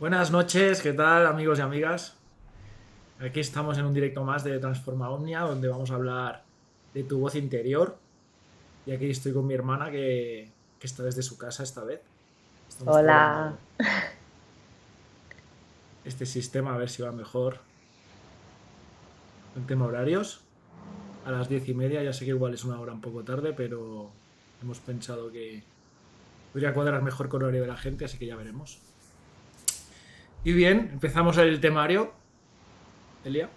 Buenas noches, ¿qué tal amigos y amigas? Aquí estamos en un directo más de Transforma Omnia, donde vamos a hablar de tu voz interior. Y aquí estoy con mi hermana que está desde su casa esta vez. Estamos Hola. probando este sistema a ver si va mejor. El tema horarios, a las 10:30, ya sé que igual es una hora un poco tarde, pero hemos pensado que podría cuadrar mejor con el horario de la gente, así que ya veremos. Y bien, empezamos el temario, Elia.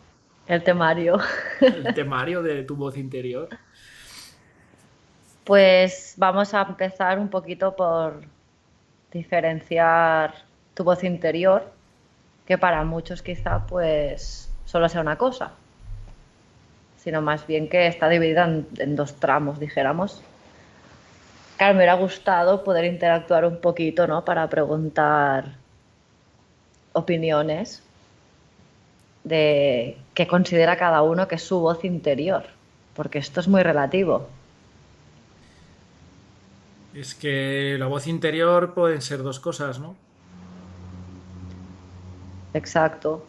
El temario. El temario de tu voz interior. Pues vamos a empezar un poquito por diferenciar tu voz interior, que para muchos quizá pues solo sea una cosa, sino más bien que está dividida en dos tramos, dijéramos. Claro, me hubiera gustado poder interactuar un poquito, ¿no? Para preguntar opiniones de qué considera cada uno que es su voz interior, porque esto es muy relativo. Es que la voz interior pueden ser dos cosas, ¿no? Exacto.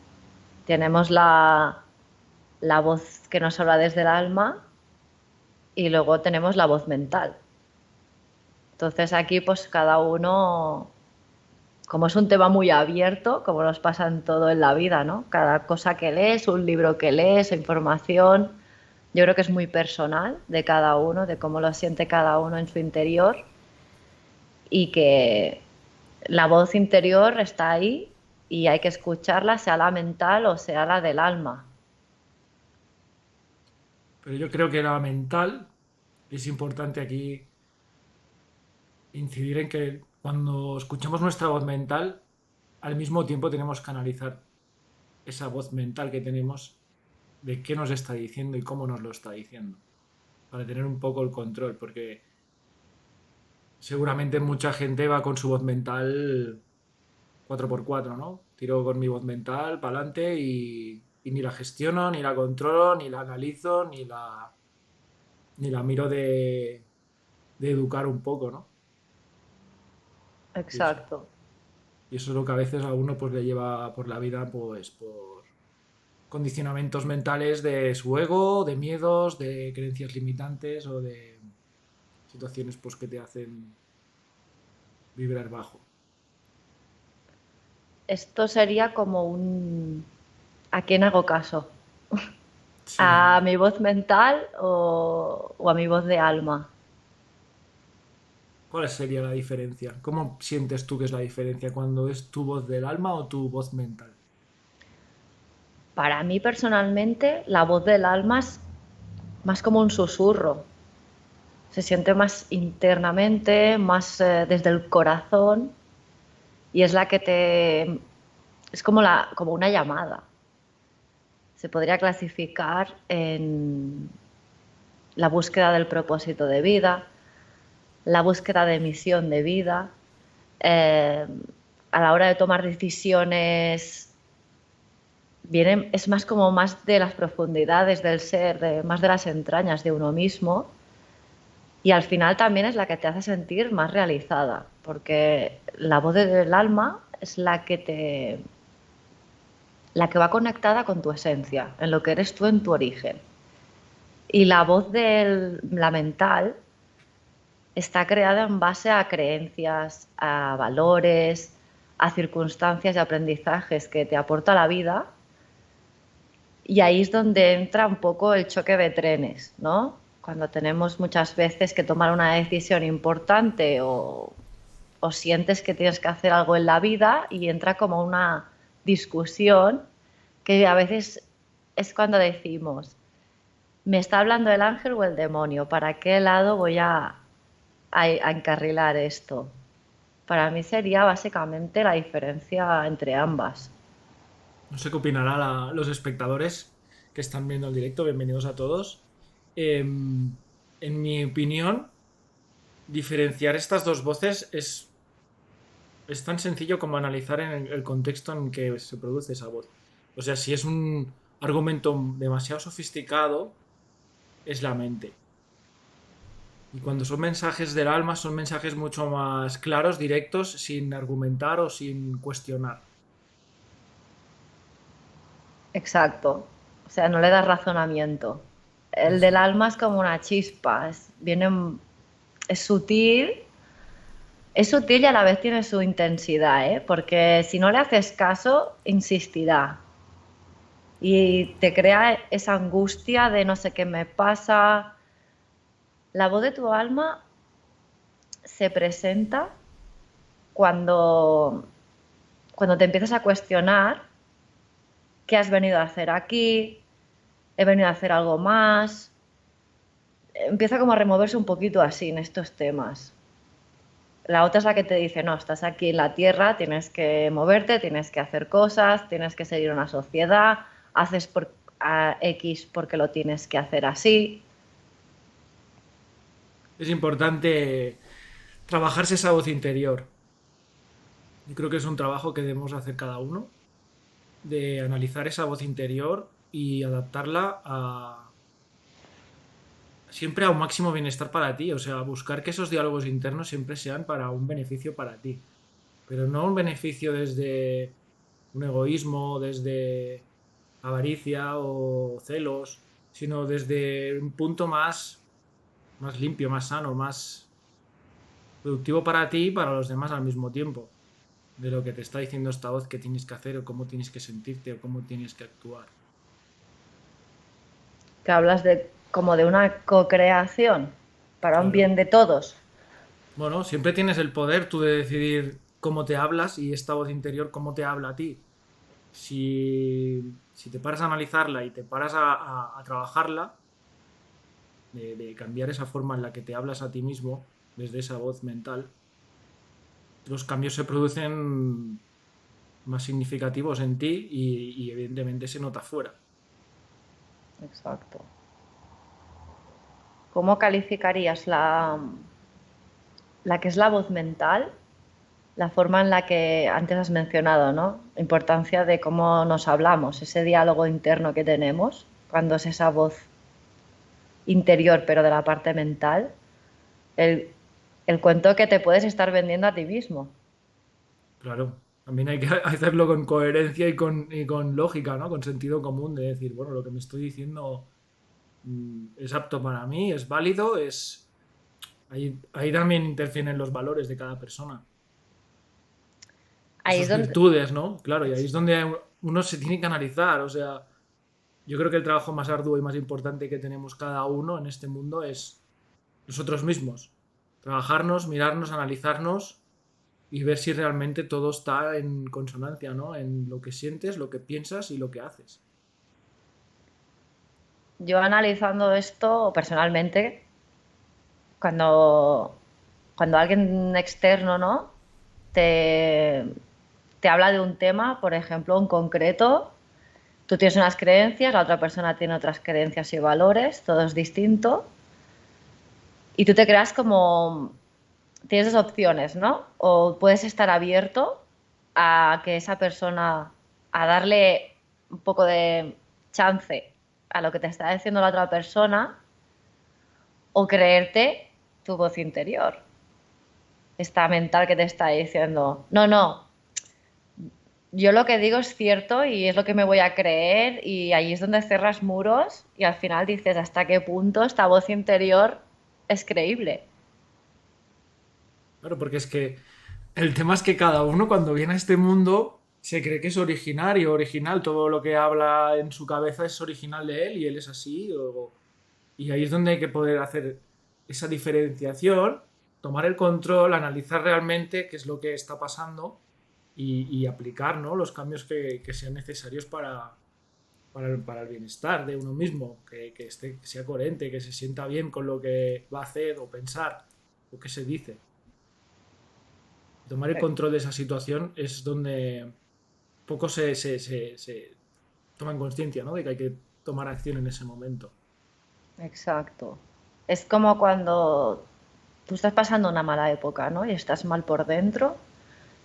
Tenemos la voz que nos habla desde el alma y luego tenemos la voz mental. Entonces aquí pues cada uno, como es un tema muy abierto, como nos pasa en todo en la vida, ¿no? Cada cosa que lees, un libro que lees, información, yo creo que es muy personal de cada uno, de cómo lo siente cada uno en su interior y que la voz interior está ahí y hay que escucharla, sea la mental o sea la del alma. Pero yo creo que la mental es importante aquí incidir en que cuando escuchamos nuestra voz mental, al mismo tiempo tenemos que analizar esa voz mental que tenemos, de qué nos está diciendo y cómo nos lo está diciendo, para tener un poco el control, porque seguramente mucha gente va con su voz mental 4x4, ¿no? Tiro con mi voz mental para adelante y ni la gestiono, ni la controlo, ni la analizo, ni la miro de educar un poco, ¿no? Y eso, Exacto. y eso es lo que a veces a uno pues le lleva por la vida, pues por condicionamientos mentales de su ego, de miedos, de creencias limitantes o de situaciones pues que te hacen vibrar bajo. Esto sería como un... ¿A quién hago caso? ¿A Sí. mi voz mental o a mi voz de alma? ¿Cuál sería la diferencia? ¿Cómo sientes tú que es la diferencia cuando es tu voz del alma o tu voz mental? Para mí personalmente, la voz del alma es más como un susurro. Se siente más internamente, más desde el corazón y es la que te... Es como, como una llamada. Se podría clasificar en la búsqueda del propósito de vida, la búsqueda de misión de vida, eh, a la hora de tomar decisiones viene, es más como más de las profundidades del ser, más de las entrañas de uno mismo y al final también es la que te hace sentir más realizada, porque la voz del alma es la que va conectada con tu esencia, en lo que eres tú en tu origen. Y la voz de la mental está creada en base a creencias, a valores, a circunstancias y aprendizajes que te aporta la vida. Y ahí es donde entra un poco el choque de trenes, ¿no? Cuando tenemos muchas veces que tomar una decisión importante o sientes que tienes que hacer algo en la vida y entra como una discusión que a veces es cuando decimos, ¿me está hablando el ángel o el demonio? ¿Para qué lado voy a encarrilar esto? Para mí sería básicamente la diferencia entre ambas. No sé qué opinarán los espectadores que están viendo el directo. Bienvenidos a todos. En mi opinión, diferenciar estas dos voces es tan sencillo como analizar en el contexto en que se produce esa voz. O sea, si es un argumento demasiado sofisticado, es la mente. Y cuando son mensajes del alma, son mensajes mucho más claros, directos, sin argumentar o sin cuestionar. Exacto. O sea, no le das razonamiento. El del Eso. alma es como una chispa, es sutil, es sutil y a la vez tiene su intensidad, ¿eh? Porque si no le haces caso, insistirá y te crea esa angustia de no sé qué me pasa. La voz de tu alma se presenta cuando, cuando te empiezas a cuestionar qué has venido a hacer aquí, he venido a hacer algo más. Empieza como a removerse un poquito así en estos temas. La otra es la que te dice, no, estás aquí en la Tierra, tienes que moverte, tienes que hacer cosas, tienes que seguir una sociedad, haces a X porque lo tienes que hacer así. Es importante trabajarse esa voz interior. Yo creo que es un trabajo que debemos hacer cada uno, de analizar esa voz interior y adaptarla a siempre a un máximo bienestar para ti. O sea, buscar que esos diálogos internos siempre sean para un beneficio para ti. Pero no un beneficio desde un egoísmo, desde avaricia o celos, sino desde un punto más limpio, más sano, más productivo para ti y para los demás al mismo tiempo. De lo que te está diciendo esta voz que tienes que hacer o cómo tienes que sentirte o cómo tienes que actuar. Que hablas de como de una co-creación para un Claro. bien de todos. Bueno, siempre tienes el poder tú de decidir cómo te hablas y esta voz interior cómo te habla a ti. Si te paras a analizarla y te paras a trabajarla, de cambiar esa forma en la que te hablas a ti mismo desde esa voz mental, los cambios se producen más significativos en ti y evidentemente se nota fuera. Exacto. ¿Cómo calificarías la que es la voz mental? La forma en la que antes has mencionado, ¿no? La importancia de cómo nos hablamos, ese diálogo interno que tenemos, cuando es esa voz interior, pero de la parte mental, el, el cuento que te puedes estar vendiendo a ti mismo. Claro, también hay que hacerlo con coherencia y con lógica, ¿no? Con sentido común de decir, bueno, lo que me estoy diciendo es apto para mí, es válido, es... Ahí también interfieren los valores de cada persona y Ahí es sus donde... virtudes, ¿no? Claro, y ahí es donde uno se tiene que analizar, o sea, yo creo que el trabajo más arduo y más importante que tenemos cada uno en este mundo es nosotros mismos. Trabajarnos, mirarnos, analizarnos y ver si realmente todo está en consonancia, ¿no? En lo que sientes, lo que piensas y lo que haces. Yo analizando esto personalmente, cuando, cuando alguien externo, ¿no? te, te habla de un tema, por ejemplo, en concreto, tú tienes unas creencias, la otra persona tiene otras creencias y valores, todo es distinto, y tú te creas como, tienes dos opciones, ¿no? O puedes estar abierto a que esa persona, a darle un poco de chance a lo que te está diciendo la otra persona, o creerte tu voz interior, esta mental que te está diciendo, no, no, yo lo que digo es cierto y es lo que me voy a creer y ahí es donde cerras muros y al final dices hasta qué punto esta voz interior es creíble. Claro, porque es que el tema es que cada uno cuando viene a este mundo se cree que es originario, original, todo lo que habla en su cabeza es original de él y él es así. Y ahí es donde hay que poder hacer esa diferenciación, tomar el control, analizar realmente qué es lo que está pasando y aplicar, ¿no? Los cambios que sean necesarios para el bienestar de uno mismo, que sea coherente, que se sienta bien con lo que va a hacer o pensar o que se dice. Tomar el control de esa situación es donde poco se toma en conciencia, ¿no? De que hay que tomar acción en ese momento. Exacto. Es como cuando tú estás pasando una mala época, ¿no? Y estás mal por dentro,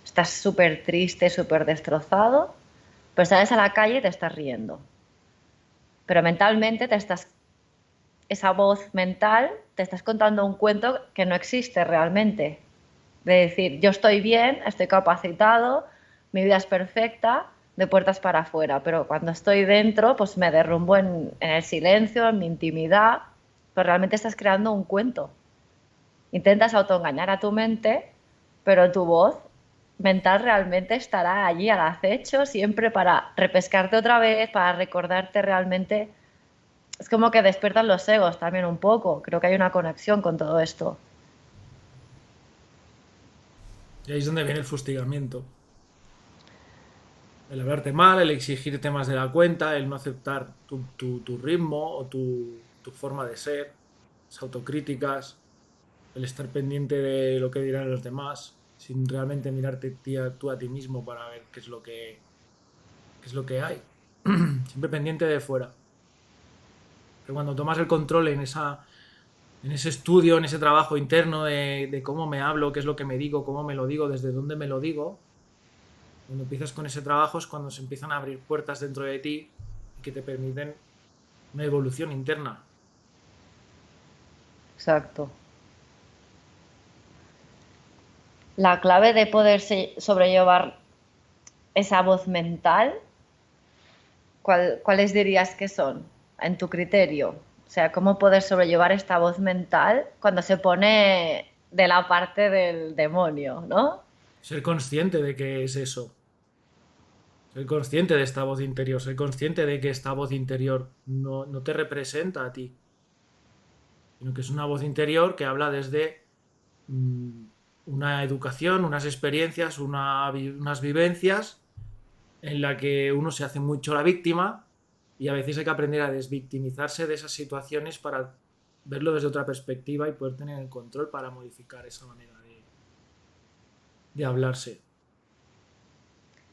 estás súper triste, súper destrozado, pero sales a la calle y te estás riendo. Pero mentalmente esa voz mental, te estás contando un cuento que no existe realmente. De decir, yo estoy bien, estoy capacitado, mi vida es perfecta, de puertas para afuera, pero cuando estoy dentro, pues me derrumbo en el silencio, en mi intimidad, pero realmente estás creando un cuento. Intentas autoengañar a tu mente, pero tu voz mental realmente estará allí al acecho, siempre para repescarte otra vez, para recordarte realmente. Es como que despiertan los egos también un poco. Creo que hay una conexión con todo esto. Y ahí es donde viene el fustigamiento. El hablarte mal, el exigirte más de la cuenta, el no aceptar tu ritmo o tu forma de ser, las autocríticas, el estar pendiente de lo que dirán los demás, sin realmente mirarte tú a ti mismo para ver qué es lo que hay. Siempre pendiente de fuera. Pero cuando tomas el control en ese estudio, en ese trabajo interno de cómo me hablo, qué es lo que me digo, cómo me lo digo, desde dónde me lo digo, cuando empiezas con ese trabajo es cuando se empiezan a abrir puertas dentro de ti que te permiten una evolución interna. Exacto. La clave de poder sobrellevar esa voz mental, ¿cuáles dirías que son en tu criterio? O sea, ¿cómo poder sobrellevar esta voz mental cuando se pone de la parte del demonio, ¿no? Ser consciente de que es eso. Ser consciente de esta voz interior. Ser consciente de que esta voz interior no te representa a ti. Sino que es una voz interior que habla desde mm, una educación, unas experiencias, unas vivencias en la que uno se hace mucho la víctima y a veces hay que aprender a desvictimizarse de esas situaciones para verlo desde otra perspectiva y poder tener el control para modificar esa manera de hablarse.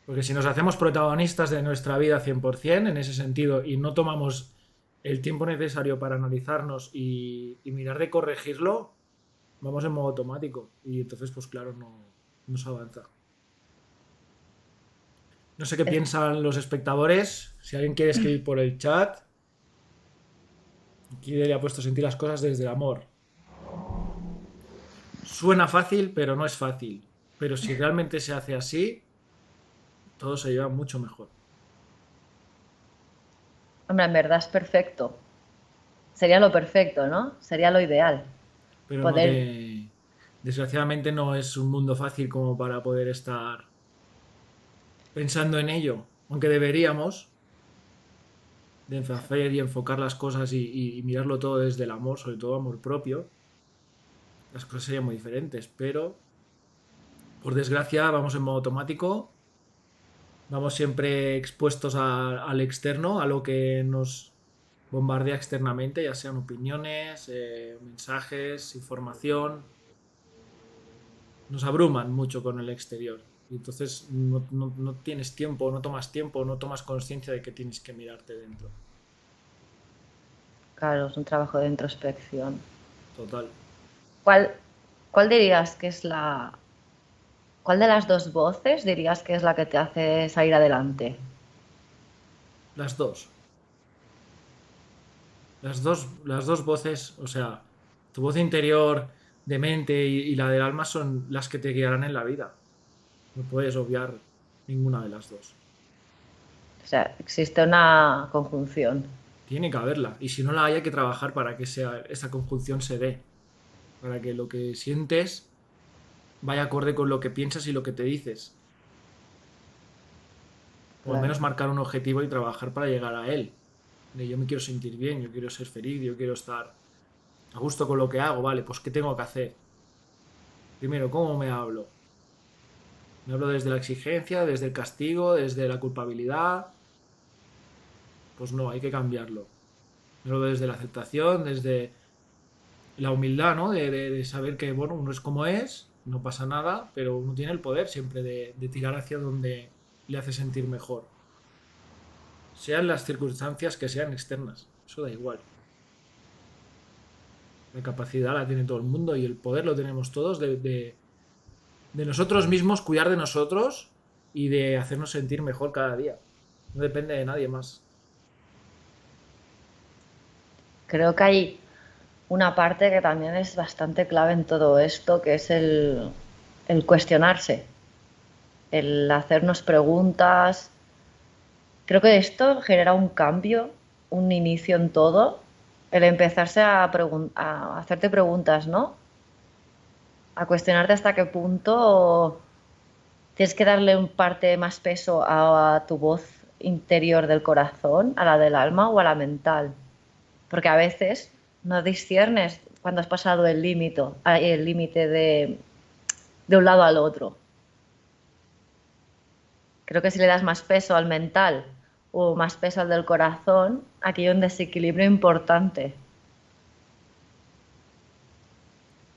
Porque si nos hacemos protagonistas de nuestra vida 100% en ese sentido y no tomamos el tiempo necesario para analizarnos y mirar de corregirlo, vamos en modo automático y entonces pues claro no se avanza. No sé qué Es- piensan los espectadores. Si alguien quiere escribir por el chat, aquí le ha puesto sentir las cosas desde el amor. Suena fácil, pero no es fácil. Pero si realmente se hace así, todo se lleva mucho mejor. Hombre, en verdad es perfecto. Sería lo perfecto, ¿no? Sería lo ideal. Pero no Poder, te... Desgraciadamente no es un mundo fácil como para poder estar pensando en ello. Aunque deberíamos de hacer y enfocar las cosas y mirarlo todo desde el amor, sobre todo amor propio, las cosas serían muy diferentes. Pero, por desgracia, vamos en modo automático. Vamos siempre expuestos al externo, a lo que nos bombardea externamente, ya sean opiniones, mensajes, información. Nos abruman mucho con el exterior. Y entonces no tienes tiempo, no tomas tiempo, no tomas conciencia de que tienes que mirarte dentro. claro, es un trabajo de introspección. Total. ¿Cuál, cuál dirías que es cuál de las dos voces dirías que es la que te hace salir adelante? Las dos. Las dos voces, o sea, tu voz interior de mente y la del alma son las que te guiarán en la vida. No puedes obviar ninguna de las dos. O sea, existe una conjunción. Tiene que haberla. Y si no la hay, hay que trabajar para que esa conjunción se dé. Para que lo que sientes vaya acorde con lo que piensas y lo que te dices. O al Claro, menos marcar un objetivo y trabajar para llegar a él. De yo me quiero sentir bien, yo quiero ser feliz, yo quiero estar a gusto con lo que hago, vale, pues ¿qué tengo que hacer? Primero, ¿cómo me hablo? Me hablo desde la exigencia, desde el castigo, desde la culpabilidad. Pues no, hay que cambiarlo. Me hablo desde la aceptación, desde la humildad, ¿no? De saber que, bueno, uno es como es, no pasa nada, pero uno tiene el poder siempre de tirar hacia donde le hace sentir mejor. Sean las circunstancias que sean externas, eso da igual. La capacidad la tiene todo el mundo y el poder lo tenemos todos de nosotros mismos, cuidar de nosotros y de hacernos sentir mejor cada día. No depende de nadie más. creo que hay una parte que también es bastante clave en todo esto, que es el cuestionarse, el hacernos preguntas, creo que esto genera un cambio, un inicio en todo, el empezarse a hacerte preguntas, ¿no? A cuestionarte hasta qué punto tienes que darle un parte más peso a tu voz interior del corazón, a la del alma o a la mental. Porque a veces no disciernes cuando has pasado el límite de un lado al otro. Creo que si le das más peso al mental o más peso al del corazón, aquí hay un desequilibrio importante.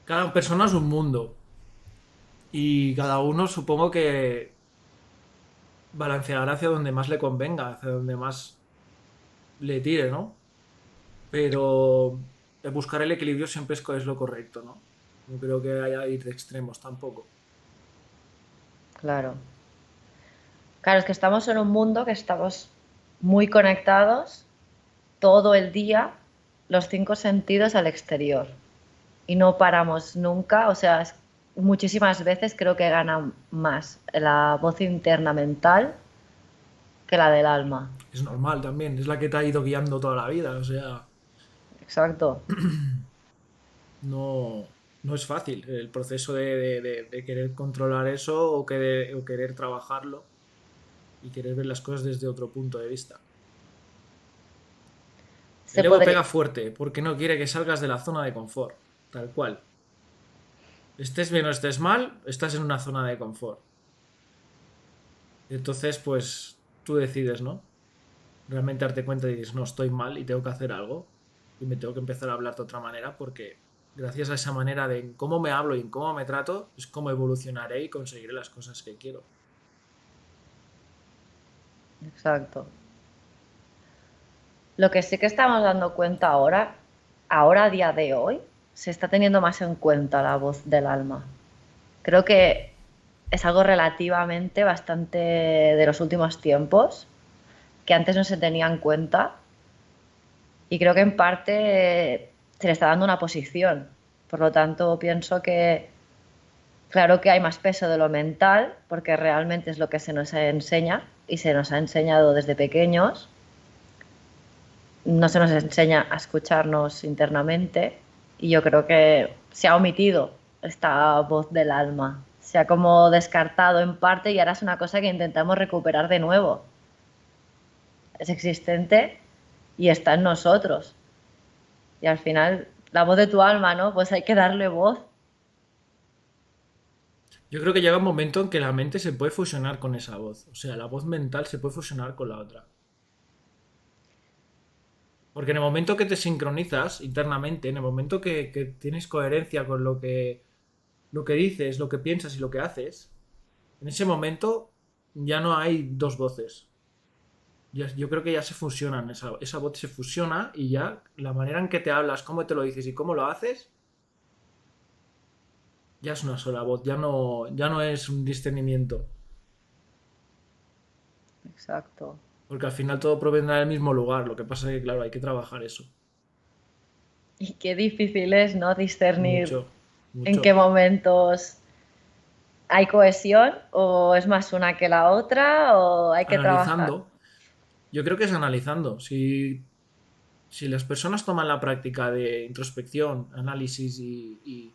Cada persona es un mundo y cada uno supongo que balanceará hacia donde más le convenga, hacia donde más le tire, ¿no? Pero buscar el equilibrio siempre es lo correcto, ¿no? No creo que haya ir de extremos tampoco. Claro. Claro, es que estamos en un mundo que estamos muy conectados todo el día, los cinco sentidos al exterior. Y no paramos nunca, o sea, muchísimas veces creo que gana más la voz interna mental que la del alma. Es normal también, es la que te ha ido guiando toda la vida, o sea, Exacto. no, no es fácil el proceso de querer controlar eso o querer trabajarlo y querer ver las cosas desde otro punto de vista. Se El ego podría, pega fuerte porque no quiere que salgas de la zona de confort, tal cual. Estés bien o estés mal, estás en una zona de confort. Entonces, pues tú decides, ¿no? Realmente darte cuenta y dices, no, estoy mal y tengo que hacer algo. Y me tengo que empezar a hablar de otra manera porque gracias a esa manera de en cómo me hablo y en cómo me trato, es cómo evolucionaré y conseguiré las cosas que quiero. exacto. Lo que sí que estamos dando cuenta ahora a día de hoy, se está teniendo más en cuenta la voz del alma. Creo que es algo relativamente bastante de los últimos tiempos, que antes no se tenía en cuenta y creo que en parte se le está dando una posición. Por lo tanto, pienso que claro que hay más peso de lo mental, porque realmente es lo que se nos enseña y se nos ha enseñado desde pequeños. No se nos enseña a escucharnos internamente y yo creo que se ha omitido esta voz del alma. Se ha como descartado en parte y ahora es una cosa que intentamos recuperar de nuevo. Es existente y está en nosotros. Y al final, la voz de tu alma, ¿no? Pues hay que darle voz. Yo creo que llega un momento en que la mente se puede fusionar con esa voz. O sea, la voz mental se puede fusionar con la otra. Porque en el momento que te sincronizas internamente, en el momento que tienes coherencia con lo que dices, lo que piensas y lo que haces, en ese momento ya no hay dos voces. Yo creo que ya se fusionan, esa voz se fusiona y ya la manera en que te hablas, cómo te lo dices y cómo lo haces, ya es una sola voz, ya no es un discernimiento. Exacto. Porque al final todo provendrá del mismo lugar, lo que pasa es que, claro, hay que trabajar eso. Y qué difícil es, ¿no? Discernir Mucho, en qué mucho. momentos hay cohesión o es más una que la otra o hay que trabajar. Analizando, yo creo que es analizando. Si las personas toman la práctica de introspección, análisis y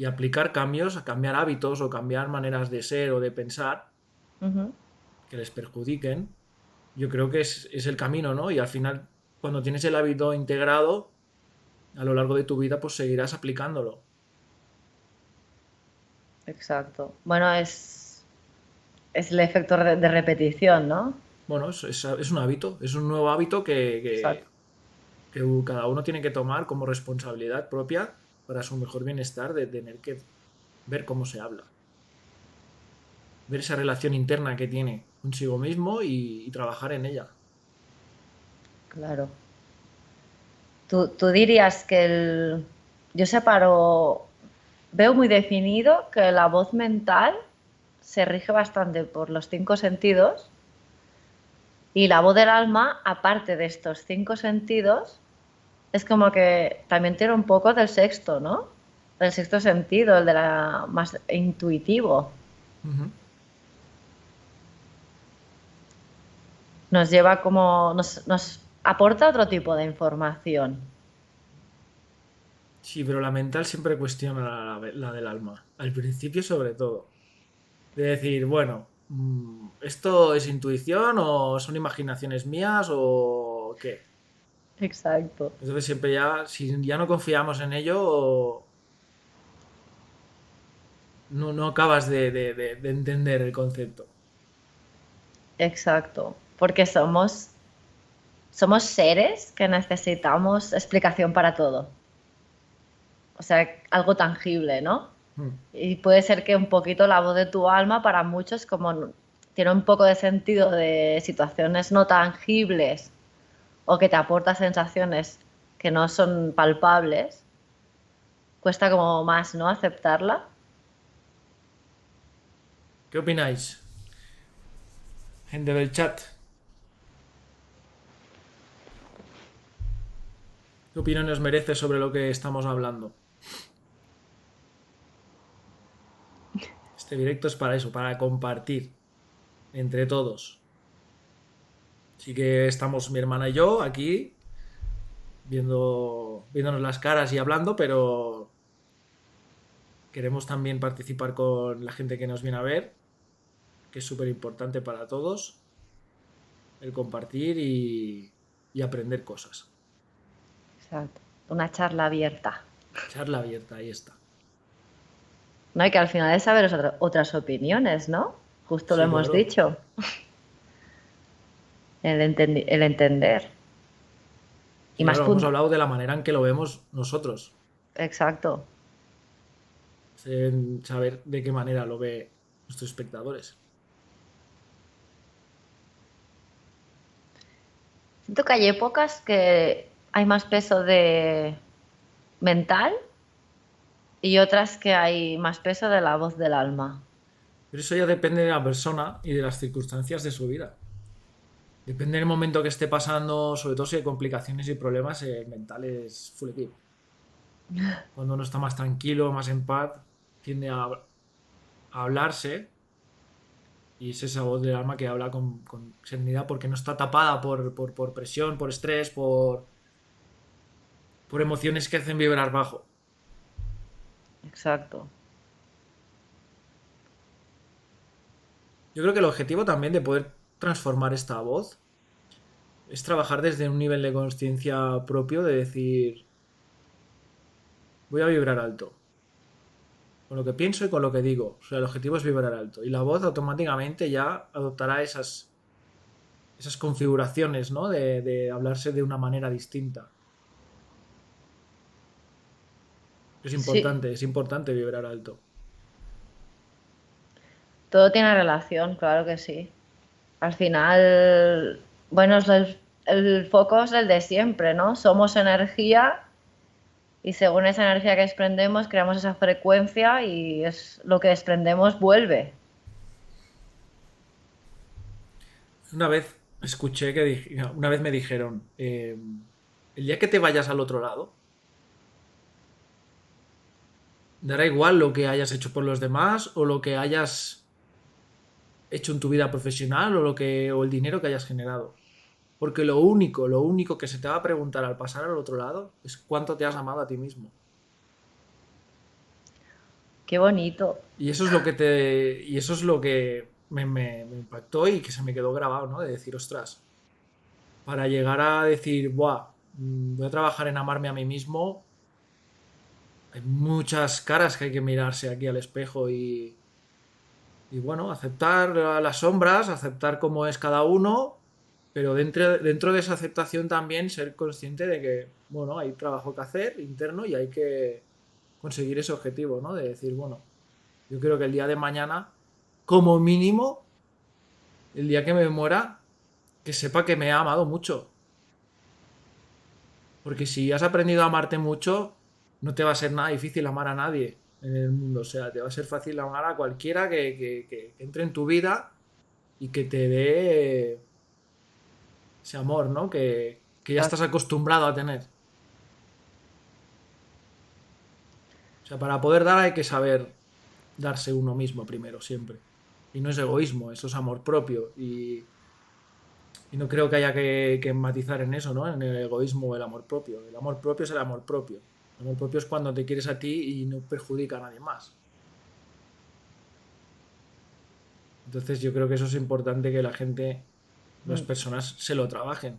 aplicar cambios, a cambiar hábitos o cambiar maneras de ser o de pensar Ujú. que les perjudiquen, yo creo que es el camino, ¿no? Y al final, cuando tienes el hábito integrado, a lo largo de tu vida, pues seguirás aplicándolo. Exacto. Bueno, es el efecto de repetición, ¿no? Bueno, es un hábito, es un nuevo hábito Exacto. que cada uno tiene que tomar como responsabilidad propia para su mejor bienestar de tener que ver cómo se habla, ver esa relación interna que tiene consigo mismo y trabajar en ella. Claro. Tú dirías que yo separo, veo muy definido que la voz mental se rige bastante por los cinco sentidos y la voz del alma, aparte de estos cinco sentidos, es como que también tiene un poco del sexto, ¿no? Del sexto sentido, el de la más intuitivo. Ujú. nos lleva como, nos aporta otro tipo de información. Sí, pero la mental siempre cuestiona la del alma. Al principio sobre todo. De decir, bueno, ¿esto es intuición o son imaginaciones mías o qué? Exacto, Entonces siempre ya, si ya no confiamos en ello, no acabas de entender el concepto. exacto. Porque somos seres que necesitamos explicación para todo. O sea, algo tangible, ¿no? Mm. Y puede ser que un poquito la voz de tu alma para muchos, como tiene un poco de sentido de situaciones no tangibles o que te aporta sensaciones que no son palpables, cuesta como más, ¿no? Aceptarla. ¿Qué opináis? Gente del chat, ¿qué opinión os merece sobre lo que estamos hablando? Este directo es para eso, para compartir entre todos. Así que estamos mi hermana y yo aquí viéndonos las caras y hablando, pero queremos también participar con la gente que nos viene a ver, que es súper importante para todos, el compartir y aprender cosas. Exacto. Una charla abierta. Charla abierta, ahí está. ¿No? Y que al final es saber otras opiniones, ¿no? Justo lo Sí, hemos claro. dicho. El entender. Sí, Y más claro, hemos punto. hablado de la manera en que lo vemos nosotros. Exacto. En saber de qué manera lo ve nuestros espectadores. Siento que hay épocas que hay más peso de mental y otras que hay más peso de la voz del alma. Pero eso ya depende de la persona y de las circunstancias de su vida. Depende del momento que esté pasando, sobre todo si hay complicaciones y problemas, el mental es full equip. Cuando uno está más tranquilo, más en paz, tiende a hablarse y es esa voz del alma que habla con serenidad porque no está tapada por presión, por estrés, por emociones que hacen vibrar bajo. Exacto. Yo creo que el objetivo también de poder transformar esta voz es trabajar desde un nivel de conciencia propio, de decir, voy a vibrar alto, con lo que pienso y con lo que digo. O sea, el objetivo es vibrar alto. Y la voz automáticamente ya adoptará esas configuraciones, ¿no? De hablarse de una manera distinta. Sí, Es importante vibrar alto. todo tiene relación, claro que sí. Al final, bueno, el foco es el de siempre, ¿no? Somos energía y según esa energía que desprendemos, creamos esa frecuencia y es lo que desprendemos vuelve. Una vez escuché una vez me dijeron, el día que te vayas al otro lado, dará igual lo que hayas hecho por los demás o lo que hayas hecho en tu vida profesional o el dinero que hayas generado. Porque lo único que se te va a preguntar al pasar al otro lado es cuánto te has amado a ti mismo. Qué bonito. Y eso es lo que y eso es lo que me impactó y que se me quedó grabado, ¿no? De decir, ostras, para llegar a decir, buah, voy a trabajar en amarme a mí mismo, hay muchas caras que hay que mirarse aquí al espejo y bueno, aceptar las sombras, aceptar cómo es cada uno, pero dentro de esa aceptación también ser consciente de que, bueno, hay trabajo que hacer interno y hay que conseguir ese objetivo, ¿no? De decir, bueno, yo creo que el día de mañana, como mínimo, el día que me muera, que sepa que me ha amado mucho. Porque si has aprendido a amarte mucho, no te va a ser nada difícil amar a nadie en el mundo. O sea, te va a ser fácil amar a cualquiera que entre en tu vida y que te dé ese amor, ¿no? Que ya estás Exacto. acostumbrado a tener. O sea, para poder dar hay que saber darse uno mismo primero, siempre. Y no es egoísmo, eso es amor propio. Y Y no creo que haya que matizar en eso, ¿no? En el egoísmo o el amor propio. El amor propio es el amor propio. El amor propio es cuando te quieres a ti y no perjudica a nadie más. Entonces yo creo que eso es importante que la gente, las Mm. personas se lo trabajen.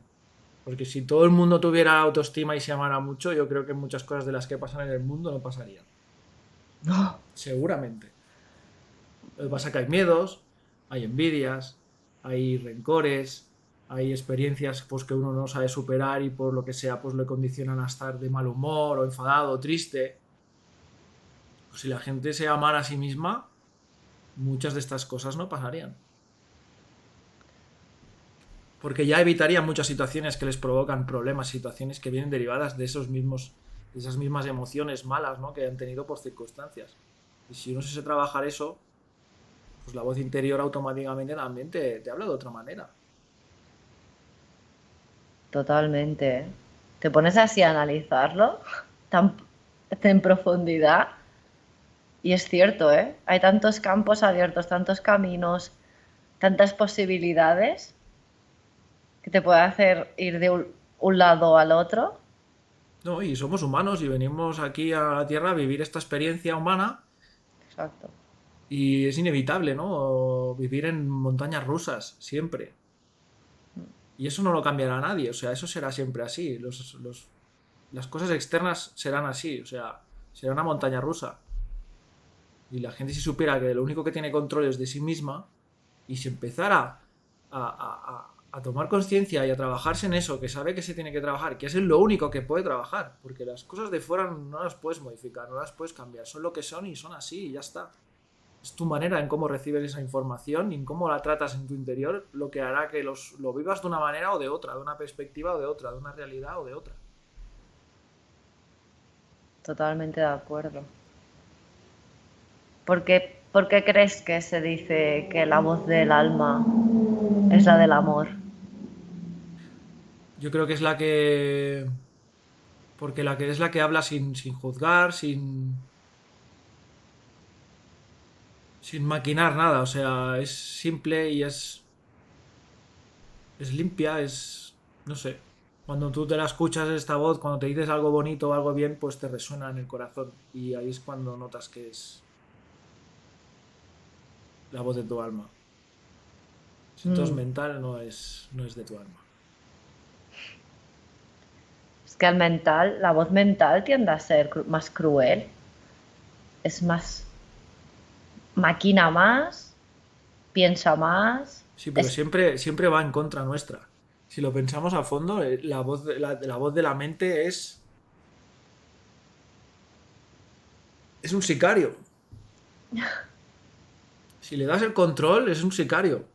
Porque si todo el mundo tuviera autoestima y se amara mucho, yo creo que muchas cosas de las que pasan en el mundo no pasarían. No, Seguramente. Lo que pasa es que hay miedos, hay envidias, hay rencores, hay experiencias pues, que uno no sabe superar y por lo que sea pues le condicionan a estar de mal humor o enfadado o triste. Pues si la gente se amara a sí misma, muchas de estas cosas no pasarían. Porque ya evitaría muchas situaciones que les provocan problemas, situaciones que vienen derivadas de esos mismos, de esas mismas emociones malas, ¿no? Que han tenido por circunstancias. Y si uno se sabe trabajar eso, pues la voz interior automáticamente también te habla de otra manera. totalmente. ¿Eh? Te pones así a analizarlo tan en profundidad y es cierto, ¿eh? Hay tantos campos abiertos, tantos caminos, tantas posibilidades que te puede hacer ir de un lado al otro. No, y somos humanos y venimos aquí a la Tierra a vivir esta experiencia humana Exacto. y es inevitable, ¿no? Vivir en montañas rusas, siempre. Y eso no lo cambiará nadie, o sea, eso será siempre así. Las cosas externas serán así, o sea, será una montaña rusa. Y la gente si supiera que lo único que tiene control es de sí misma y si empezara a tomar conciencia y a trabajarse en eso, que sabe que se tiene que trabajar, que es en lo único que puede trabajar, porque las cosas de fuera no las puedes modificar, no las puedes cambiar, son lo que son y son así y ya está. Es tu manera en cómo recibes esa información y en cómo la tratas en tu interior lo que hará que lo vivas de una manera o de otra, de una perspectiva o de otra, de una realidad o de otra. Totalmente de acuerdo. ¿Por qué crees que se dice que la voz del alma es la del amor? Yo creo que es la que... Porque la que es la que habla sin juzgar, sin maquinar nada, o sea, es simple y es limpia, es, no sé, cuando tú te la escuchas esta voz, cuando te dices algo bonito o algo bien, pues te resuena en el corazón y ahí es cuando notas que es la voz de tu alma. Si todo es Mm. mental, no es de tu alma. Es que el mental, la voz mental tiende a ser más cruel, es más, maquina más, piensa más. Sí, pero Es, siempre va en contra nuestra. Si lo pensamos a fondo, la voz de la mente es un sicario. Si le das el control, es un sicario.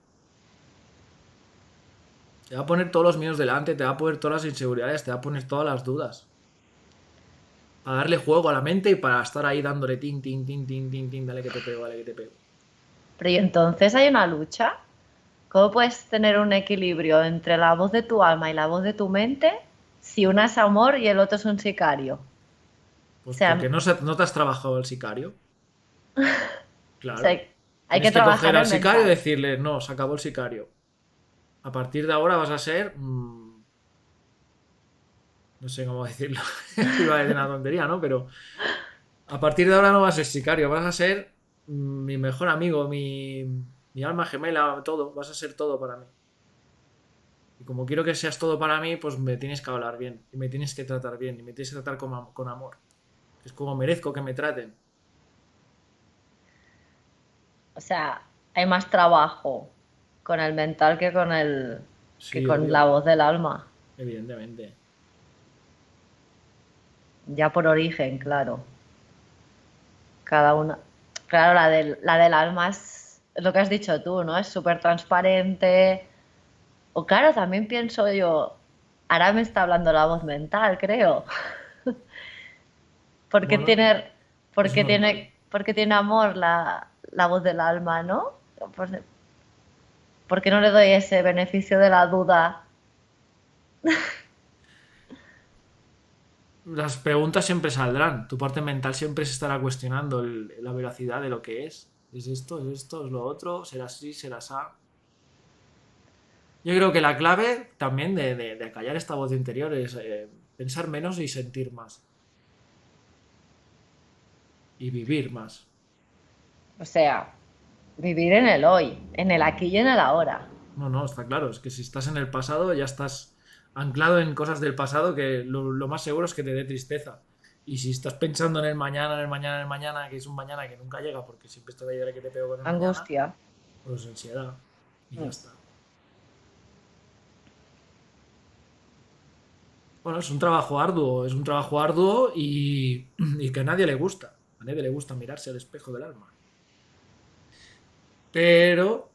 Te va a poner todos los miedos delante, te va a poner todas las inseguridades, te va a poner todas las dudas. Para darle juego a la mente y para estar ahí dándole tin, tin, tin, tin, tin, tin, dale que te pego, dale que te pego. pero y entonces hay una lucha. ¿Cómo puedes tener un equilibrio entre la voz de tu alma y la voz de tu mente si una es amor y el otro es un sicario? O Pues porque sea, no te has trabajado al sicario. o sea, Claro. hay Tienes que que trabajar coger al el sicario y mental. decirle, no, se acabó el sicario. A partir de ahora vas a ser... no sé cómo decirlo. Iba a decir una tontería, ¿no? Pero a partir de ahora no vas a ser sicario, vas a ser mi mejor amigo, mi alma gemela, todo. Vas a ser todo para mí. Y como quiero que seas todo para mí, pues me tienes que hablar bien. Y me tienes que tratar bien. Y me tienes que tratar con amor. Es como merezco que me traten. O sea, hay más trabajo con el mental que Sí, con la obvio. voz del alma. Evidentemente. Ya por origen, claro. Cada una. Claro, la del alma es lo que has dicho tú, ¿no? Es súper transparente. O claro, también pienso yo, ahora me está hablando la voz mental, creo. Porque Bueno, tiene, es normal. porque tiene amor la voz del alma, ¿no? Pues, ¿por qué no le doy ese beneficio de la duda? Las preguntas siempre saldrán. Tu parte mental siempre se estará cuestionando la veracidad de lo que es. ¿Es esto? ¿Es esto? ¿Es lo otro? ¿Será así? ¿Será así? Yo creo que la clave también de acallar esta voz interior es pensar menos y sentir más. Y vivir más. O sea, vivir en el hoy, en el aquí y en el ahora. No, no, está claro. Es que si estás en el pasado ya estás anclado en cosas del pasado que lo más seguro es que te dé tristeza. Y si estás pensando en el mañana, en el mañana, en el mañana, que es un mañana que nunca llega porque siempre está la idea de que te pego con el mañana, Angustia. pues ansiedad. Y ya Mm. está. Bueno, es un trabajo arduo, es un trabajo arduo y que a nadie le gusta. A nadie le gusta mirarse al espejo del alma. Pero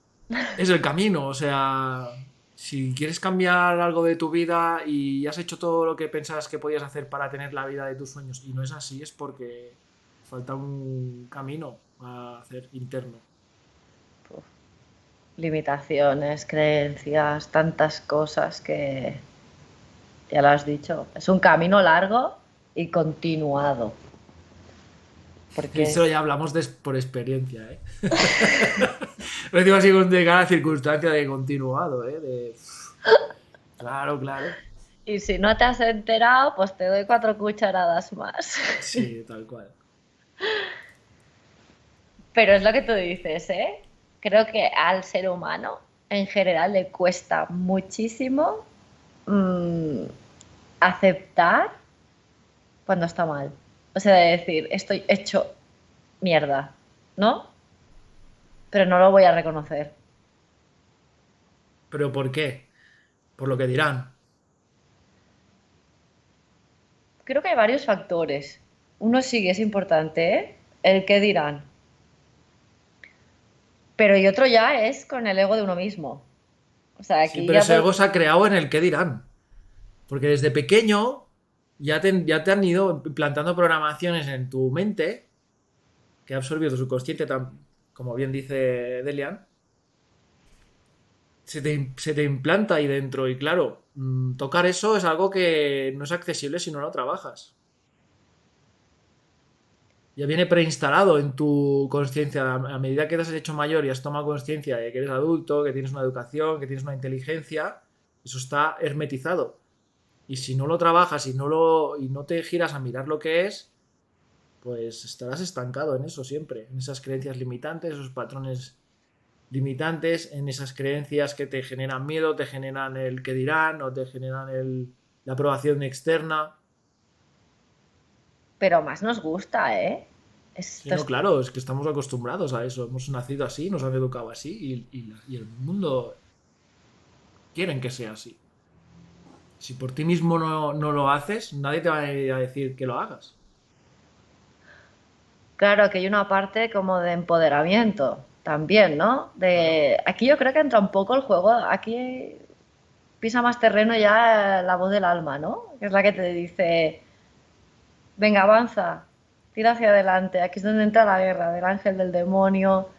es el camino, o sea, si quieres cambiar algo de tu vida y has hecho todo lo que pensabas que podías hacer para tener la vida de tus sueños y no es así, es porque falta un camino a hacer interno. Uf, limitaciones, creencias, tantas cosas que, ya lo has dicho, es un camino largo y continuado. Porque Eso ya hablamos por experiencia, ¿eh? Lo digo así de cada circunstancia de continuado, ¿eh? Claro, claro. y si no te has enterado, pues te doy 4 cucharadas más. Sí, tal cual. Pero es lo que tú dices, ¿eh? Creo que al ser humano en general le cuesta muchísimo mm, aceptar cuando está mal. O sea, de decir, estoy hecho mierda, ¿no? Pero no lo voy a reconocer. ¿Pero por qué? Por lo que dirán. Creo que hay varios factores. Uno sí que es importante, ¿eh? El qué dirán. Pero y otro ya es con el ego de uno mismo. O sea, Sí, aquí pero ya ese voy. ego se ha creado en el qué dirán. Porque desde pequeño ya te han ido implantando programaciones en tu mente que ha absorbido tu subconsciente, como bien dice Delian, se te implanta ahí dentro y claro, tocar eso es algo que no es accesible si no lo trabajas. Ya viene preinstalado en tu conciencia. A medida que te has hecho mayor y has tomado conciencia de que eres adulto, que tienes una educación, que tienes una inteligencia, eso está hermetizado. Y si no lo trabajas y no te giras a mirar lo que es, pues estarás estancado en eso siempre, en esas creencias limitantes, esos patrones limitantes, en esas creencias que te generan miedo, te generan el que dirán o te generan la aprobación externa. Pero más nos gusta, ¿eh? Sí, Esto no, es. claro, es que estamos acostumbrados a eso, hemos nacido así, nos han educado así y el mundo quieren que sea así. Si por ti mismo no lo haces, nadie te va a ir a decir que lo hagas. Claro, que hay una parte como de empoderamiento también, ¿no? Claro. Aquí yo creo que entra un poco el juego, aquí pisa más terreno ya la voz del alma, ¿no? Que es la que te dice, venga, avanza, tira hacia adelante, aquí es donde entra la guerra del ángel, del demonio,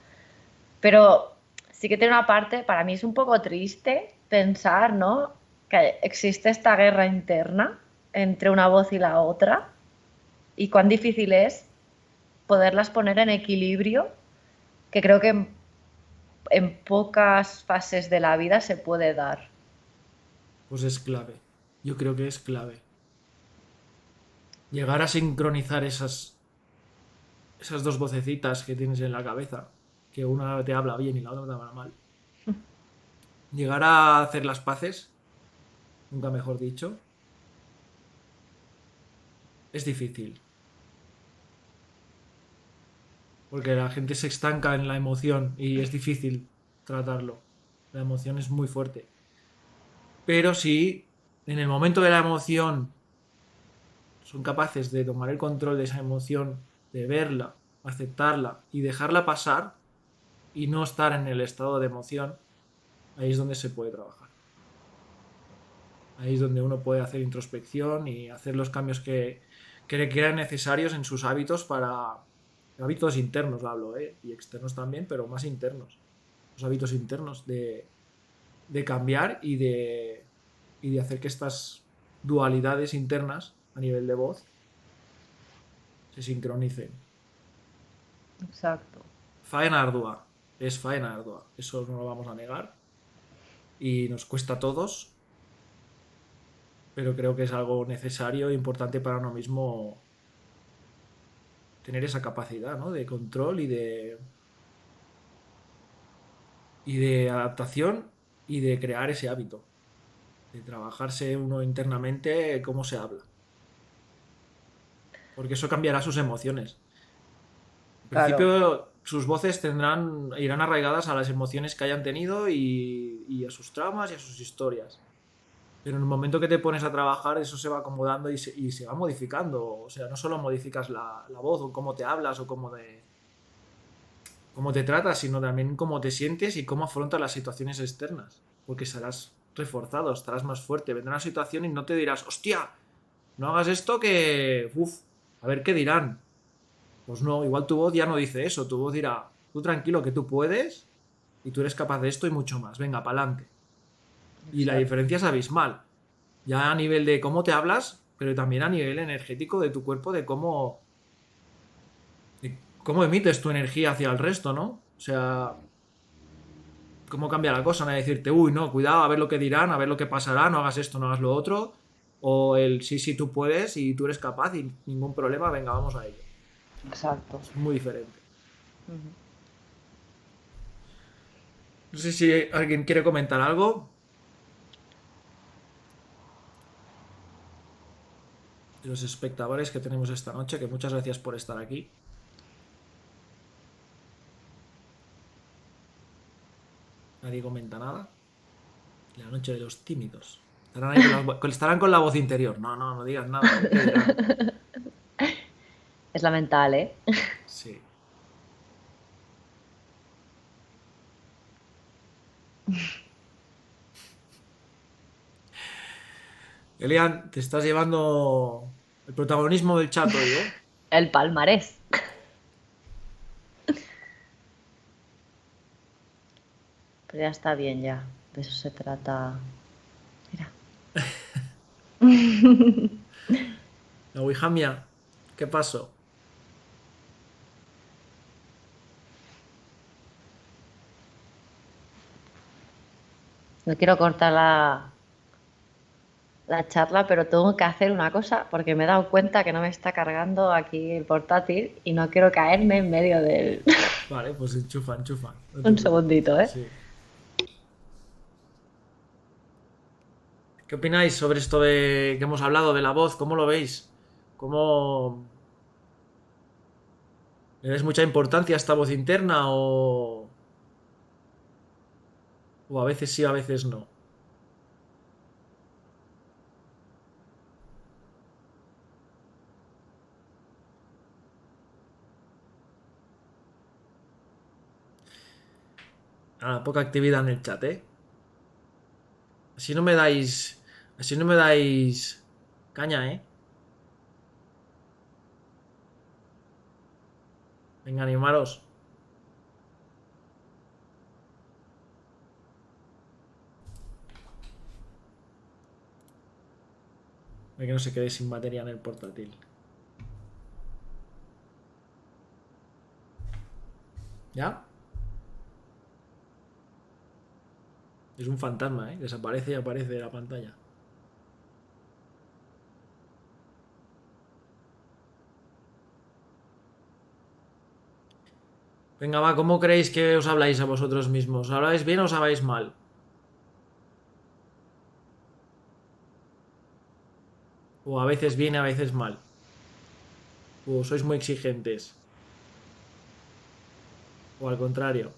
pero sí que tiene una parte, para mí es un poco triste pensar, ¿no? Que existe esta guerra interna entre una voz y la otra y cuán difícil es poderlas poner en equilibrio, que creo que en pocas fases de la vida se puede dar. Pues es clave. Yo creo que es clave. Llegar a sincronizar esas dos vocecitas que tienes en la cabeza, que una te habla bien y la otra te habla mal. Llegar a hacer las paces, nunca mejor dicho, es difícil. Porque la gente se estanca en la emoción y es difícil tratarlo. La emoción es muy fuerte. Pero si en el momento de la emoción son capaces de tomar el control de esa emoción, de verla, aceptarla y dejarla pasar y no estar en el estado de emoción, ahí es donde se puede trabajar. Ahí es donde uno puede hacer introspección y hacer los cambios que le quedan necesarios en sus hábitos para... Hábitos internos hablo, ¿eh? Y externos también, pero más internos. Los hábitos internos de cambiar y de hacer que estas dualidades internas a nivel de voz se sincronicen. Exacto. Faena ardua, es faena ardua, eso no lo vamos a negar. y nos cuesta a todos, pero creo que es algo necesario e importante para uno mismo tener esa capacidad, ¿no? De control y de adaptación y de crear ese hábito, de trabajarse uno internamente cómo se habla, porque eso cambiará sus emociones. Al Claro, principio sus voces irán arraigadas a las emociones que hayan tenido y a sus traumas y a sus historias. Pero en el momento que te pones a trabajar, eso se va acomodando y se va modificando. O sea, no solo modificas la voz o cómo te hablas o cómo te tratas, sino también cómo te sientes y cómo afrontas las situaciones externas. Porque serás reforzado, estarás más fuerte. Vendrá una situación y no te dirás, hostia, no hagas esto que... Uf, a ver qué dirán. Pues no, igual tu voz ya no dice eso. Tu voz dirá, tú tranquilo que tú puedes y tú eres capaz de esto y mucho más. Venga, pa'lante. Y la exacto. diferencia es abismal. Ya a nivel de cómo te hablas, pero también a nivel energético de tu cuerpo, de cómo emites tu energía hacia el resto, ¿no? O sea, cómo cambia la cosa, no hay decirte, uy, no, cuidado, a ver lo que dirán, a ver lo que pasará, no hagas esto, no hagas lo otro. O el sí, sí, tú puedes y tú eres capaz y ningún problema, venga, vamos a ello. Exacto. Es muy diferente. Ujú. No sé si alguien quiere comentar algo de los espectadores que tenemos esta noche, que muchas gracias por estar aquí. Nadie comenta nada. La noche de los tímidos. Estarán ahí con la voz interior. No, no, no digas nada, a ver qué dirán. Es la mental, ¿eh? Sí. Elian, te estás llevando el protagonismo del chat hoy, ¿eh? El palmarés. Pero ya está bien, ya. De eso se trata. Mira. La Ouijamia, ¿qué pasó? No quiero cortar la charla, pero tengo que hacer una cosa porque me he dado cuenta que no me está cargando aquí el portátil y no quiero caerme en medio del... Vale, pues enchufa, enchufa. No te Un preocupes. segundito, ¿eh? Sí. ¿Qué opináis sobre esto de que hemos hablado de la voz? ¿Cómo lo veis? ¿Cómo le dais mucha importancia a esta voz interna o a veces sí, a veces no? Ah, poca actividad en el chat, ¿eh? Así no me dais. Así no me dais caña, ¿eh? Venga, animaros. Para que no se quede sin batería en el portátil. ¿Ya? Es un fantasma, ¿eh? Desaparece y aparece de la pantalla. Venga, va, ¿cómo creéis que os habláis a vosotros mismos? ¿Os habláis bien o os habláis mal? O a veces bien, a veces mal. O sois muy exigentes. O al contrario.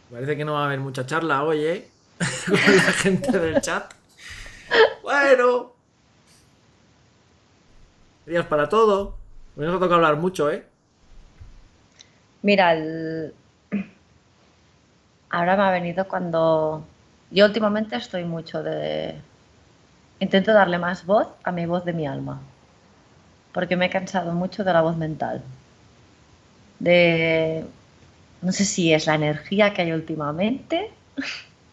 Parece que no va a haber mucha charla hoy, ¿eh? Con la gente del chat. Bueno, días para todo. Hoy nos ha tocado hablar mucho, ¿eh? Mira, ahora me ha venido cuando... Yo últimamente estoy mucho de... Intento darle más voz a mi voz de mi alma, porque me he cansado mucho de la voz mental. De... No sé si es la energía que hay últimamente,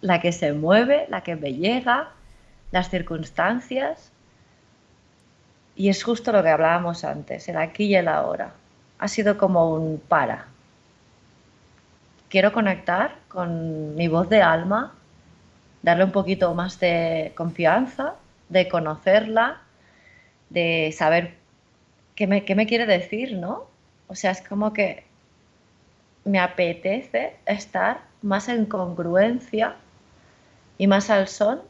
la que se mueve, la que me llega, las circunstancias. Y es justo lo que hablábamos antes, el aquí y el ahora. Ha sido como un para. Quiero conectar con mi voz de alma, darle un poquito más de confianza, de conocerla, de saber qué me quiere decir, ¿no? O sea, es como que me apetece estar más en congruencia y más al son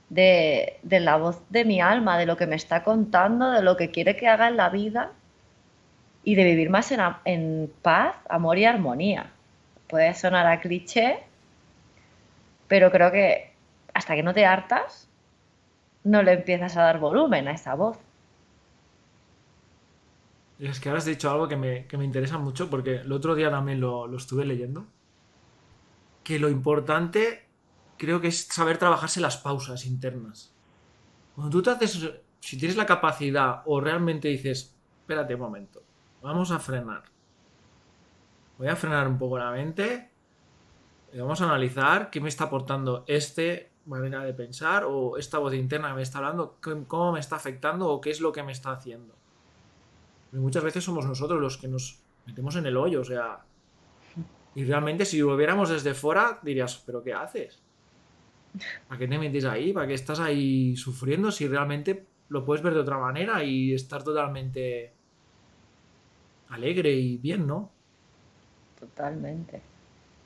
de la voz de mi alma, de lo que me está contando, de lo que quiere que haga en la vida y de vivir más en paz, amor y armonía. Puede sonar a cliché, pero creo que hasta que no te hartas, no le empiezas a dar volumen a esa voz. Y es que ahora has dicho algo que me interesa mucho porque el otro día también lo estuve leyendo. Que lo importante creo que es saber trabajarse las pausas internas. Cuando tú te haces, si tienes la capacidad o realmente dices, espérate un momento, vamos a frenar. Voy a frenar un poco la mente y vamos a analizar qué me está aportando manera de pensar o esta voz interna que me está hablando, cómo me está afectando o qué es lo que me está haciendo. Y muchas veces somos nosotros los que nos metemos en el hoyo, o sea, y realmente si lo viéramos desde fuera dirías, pero ¿qué haces? ¿Para qué te metes ahí? ¿Para qué estás ahí sufriendo si realmente lo puedes ver de otra manera y estar totalmente alegre y bien, ¿no? Totalmente.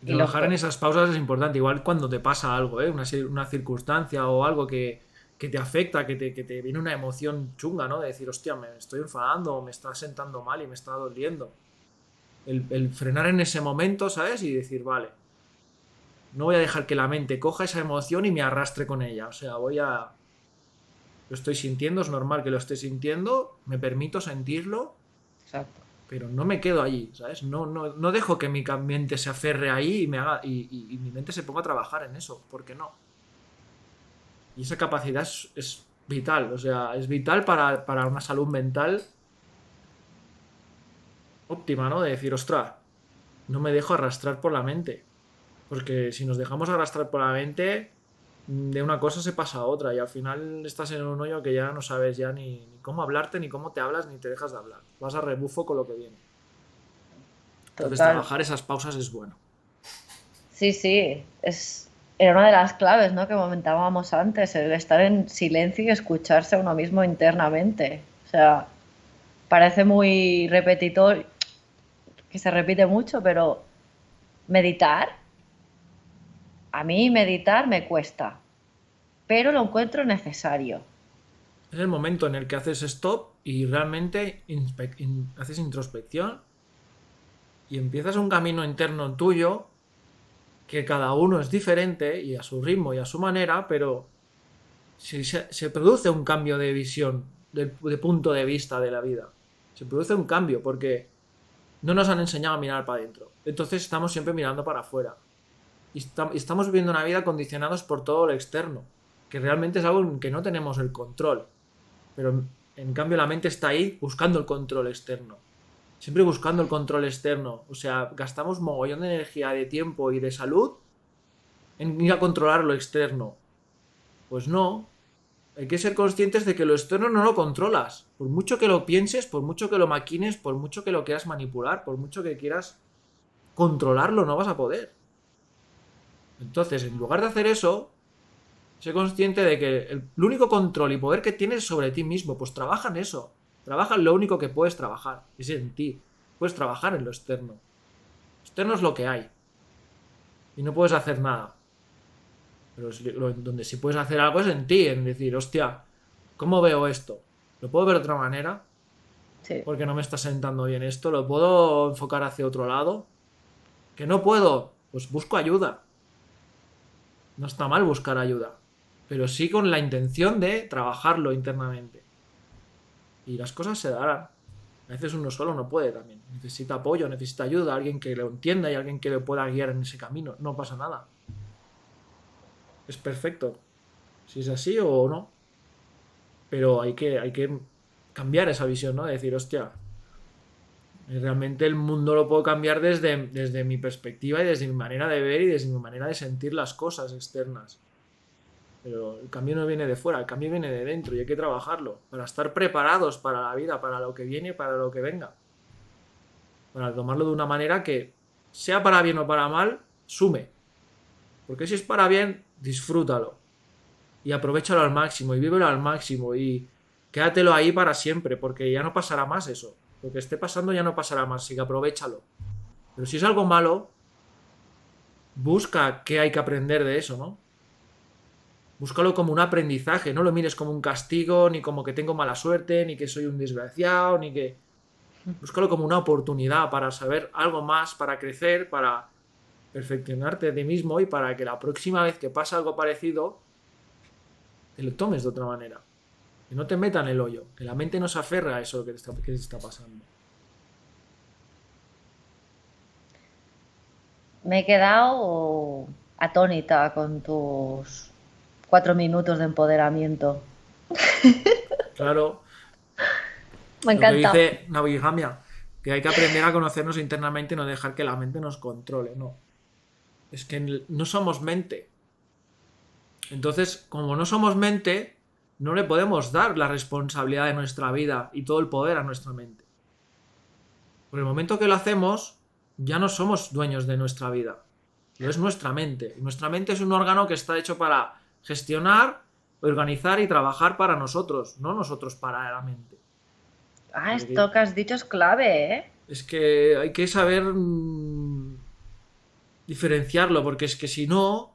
Y Y lo trabajar en que, esas pausas es importante, igual cuando te pasa algo, ¿eh? Una circunstancia o algo que te afecta, que te viene una emoción chunga, ¿no? De decir, hostia, me estoy enfadando o me está sentando mal y me está doliendo. El frenar en ese momento, ¿sabes? Y decir, vale, no voy a dejar que la mente coja esa emoción y me arrastre con ella. O sea, lo estoy sintiendo, es normal que lo esté sintiendo, me permito sentirlo, exacto, pero no me quedo allí, ¿sabes? No dejo que mi mente se aferre ahí y me haga y mi mente se ponga a trabajar en eso, ¿por qué no? Y esa capacidad es vital, o sea, es vital para una salud mental óptima, ¿no? De decir, ostras, no me dejo arrastrar por la mente, porque si nos dejamos arrastrar por la mente, de una cosa se pasa a otra y al final estás en un hoyo que ya no sabes ya ni cómo hablarte, ni cómo te hablas, ni te dejas de hablar. Vas a rebufo con lo que viene. Entonces total. trabajar esas pausas es bueno. Sí, sí, era una de las claves, ¿no? Que comentábamos antes, el estar en silencio y escucharse a uno mismo internamente. O sea, parece muy repetitorio, que se repite mucho, pero meditar, a mí meditar me cuesta, pero lo encuentro necesario. Es el momento en el que haces stop y realmente haces introspección y empiezas un camino interno tuyo que cada uno es diferente y a su ritmo y a su manera, pero si se produce un cambio de visión, de punto de vista de la vida. Se produce un cambio porque no nos han enseñado a mirar para adentro. Entonces estamos siempre mirando para afuera. Y estamos viviendo una vida condicionados por todo lo externo, que realmente es algo en que no tenemos el control. Pero en cambio la mente está ahí buscando el control externo. Siempre buscando el control externo. O sea, gastamos mogollón de energía, de tiempo y de salud en ir a controlar lo externo. Pues no. Hay que ser conscientes de que lo externo no lo controlas. Por mucho que lo pienses, por mucho que lo maquines, por mucho que lo quieras manipular, por mucho que quieras controlarlo, no vas a poder. Entonces, en lugar de hacer eso, sé consciente de que el único control y poder que tienes es sobre ti mismo. Pues trabaja en eso. Trabaja en lo único que puedes trabajar. Es en ti. Puedes trabajar en lo externo. Lo externo es lo que hay. Y no puedes hacer nada. Pero donde sí puedes hacer algo es en ti. En decir, hostia, ¿cómo veo esto? ¿Lo puedo ver de otra manera? Sí, Porque no me está sentando bien esto. ¿Lo puedo enfocar hacia otro lado? ¿Que no puedo? Pues busco ayuda. No está mal buscar ayuda. Pero sí con la intención de trabajarlo internamente. Y las cosas se darán. A veces uno solo no puede también. Necesita apoyo, necesita ayuda, alguien que lo entienda y alguien que le pueda guiar en ese camino. No pasa nada. Es perfecto. Si es así o no. Pero hay que cambiar esa visión, ¿no? De decir, hostia, realmente el mundo lo puedo cambiar desde mi perspectiva y desde mi manera de ver y desde mi manera de sentir las cosas externas. Pero el cambio no viene de fuera, el cambio viene de dentro y hay que trabajarlo para estar preparados para la vida, para lo que viene, para lo que venga. Para tomarlo de una manera que, sea para bien o para mal, sume. Porque si es para bien, disfrútalo. Y aprovéchalo al máximo y vívelo al máximo y quédatelo ahí para siempre, porque ya no pasará más eso. Lo que esté pasando ya no pasará más, así que aprovéchalo. Pero si es algo malo, busca qué hay que aprender de eso, ¿no? Búscalo como un aprendizaje, no lo mires como un castigo, ni como que tengo mala suerte, ni que soy un desgraciado, ni que... Búscalo como una oportunidad para saber algo más, para crecer, para perfeccionarte de ti mismo y para que la próxima vez que pasa algo parecido, te lo tomes de otra manera. Que no te metan el hoyo, que la mente no se aferra a eso que te está pasando. Me he quedado atónita con tus 4 minutos de empoderamiento. Claro, Me lo que encanta. dice Navigamia, que hay que aprender a conocernos internamente y no dejar que la mente nos controle, no. Es que no somos mente. Entonces, como no somos mente, no le podemos dar la responsabilidad de nuestra vida y todo el poder a nuestra mente. Por el momento que lo hacemos, ya no somos dueños de nuestra vida. Lo es nuestra mente. Y nuestra mente es un órgano que está hecho para gestionar, organizar y trabajar para nosotros, no nosotros para la mente. Ah, Porque esto que has dicho es clave, ¿eh? es que hay que saber diferenciarlo, porque es que si no,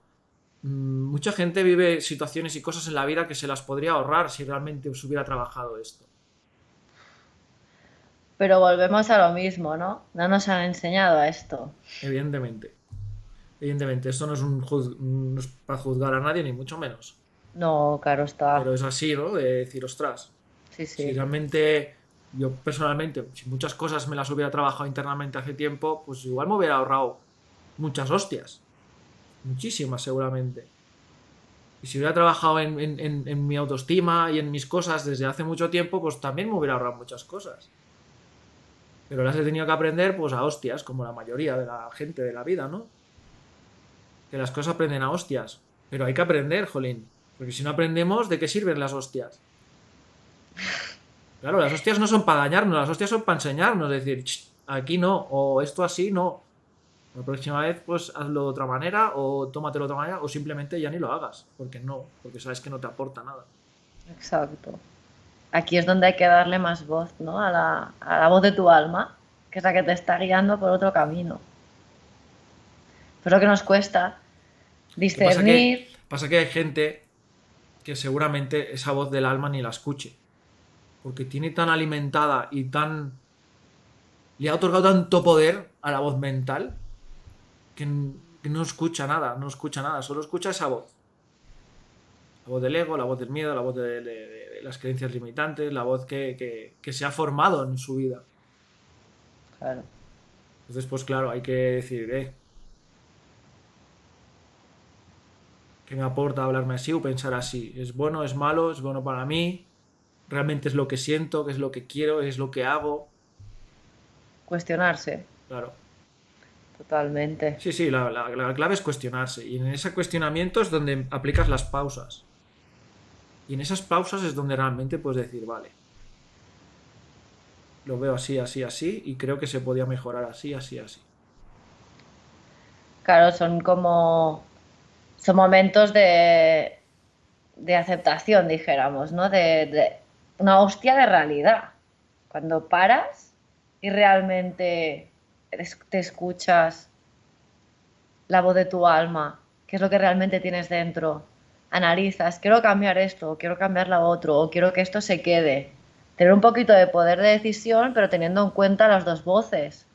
mucha gente vive situaciones y cosas en la vida que se las podría ahorrar si realmente se hubiera trabajado esto. Pero volvemos a lo mismo, ¿no? No nos han enseñado a esto. Evidentemente. Evidentemente, esto no es, no es para juzgar a nadie, ni mucho menos. No, claro está. Pero es así, ¿no? De decir, ostras, Sí, si sí. realmente yo personalmente, si muchas cosas me las hubiera trabajado internamente hace tiempo, pues igual me hubiera ahorrado muchas hostias. Muchísimas, seguramente. Y si hubiera trabajado en mi autoestima y en mis cosas desde hace mucho tiempo, pues también me hubiera ahorrado muchas cosas. Pero las he tenido que aprender, pues a hostias, como la mayoría de la gente de la vida, ¿no? Que las cosas aprenden a hostias. Pero hay que aprender, jolín. Porque si no aprendemos, ¿de qué sirven las hostias? Claro, las hostias no son para dañarnos, las hostias son para enseñarnos. Es decir, aquí no, o esto así no. La próxima vez, pues hazlo de otra manera, o tómatelo de otra manera, o simplemente ya ni lo hagas. Porque no, porque sabes que no te aporta nada. Exacto. Aquí es donde hay que darle más voz, ¿no? A la voz de tu alma, que es la que te está guiando por otro camino. Pero lo que nos cuesta Lo que discernir. pasa que hay gente que seguramente esa voz del alma ni la escuche. Porque tiene tan alimentada y tan... Le ha otorgado tanto poder a la voz mental que, que no escucha nada, no escucha nada, solo escucha esa voz. La voz del ego, la voz del miedo, la voz de las creencias limitantes, la voz que se ha formado en su vida. Claro. Entonces, pues claro, hay que decir, ¿qué me aporta hablarme así o pensar así? ¿Es bueno, es malo, es bueno para mí? ¿Realmente es lo que siento, qué es lo que quiero, es lo que hago? Cuestionarse. Claro. Totalmente. Sí, sí, la clave es cuestionarse. Y en ese cuestionamiento es donde aplicas las pausas. Y en esas pausas es donde realmente puedes decir, vale, lo veo así, así, así, y creo que se podía mejorar así, así, así. Claro, son como. Son momentos de aceptación, dijéramos, ¿no? De una hostia de realidad. Cuando paras y realmente te escuchas la voz de tu alma, qué es lo que realmente tienes dentro, analizas, quiero cambiar esto, o quiero cambiar lo otro, o quiero que esto se quede. Tener un poquito de poder de decisión, pero teniendo en cuenta las dos voces.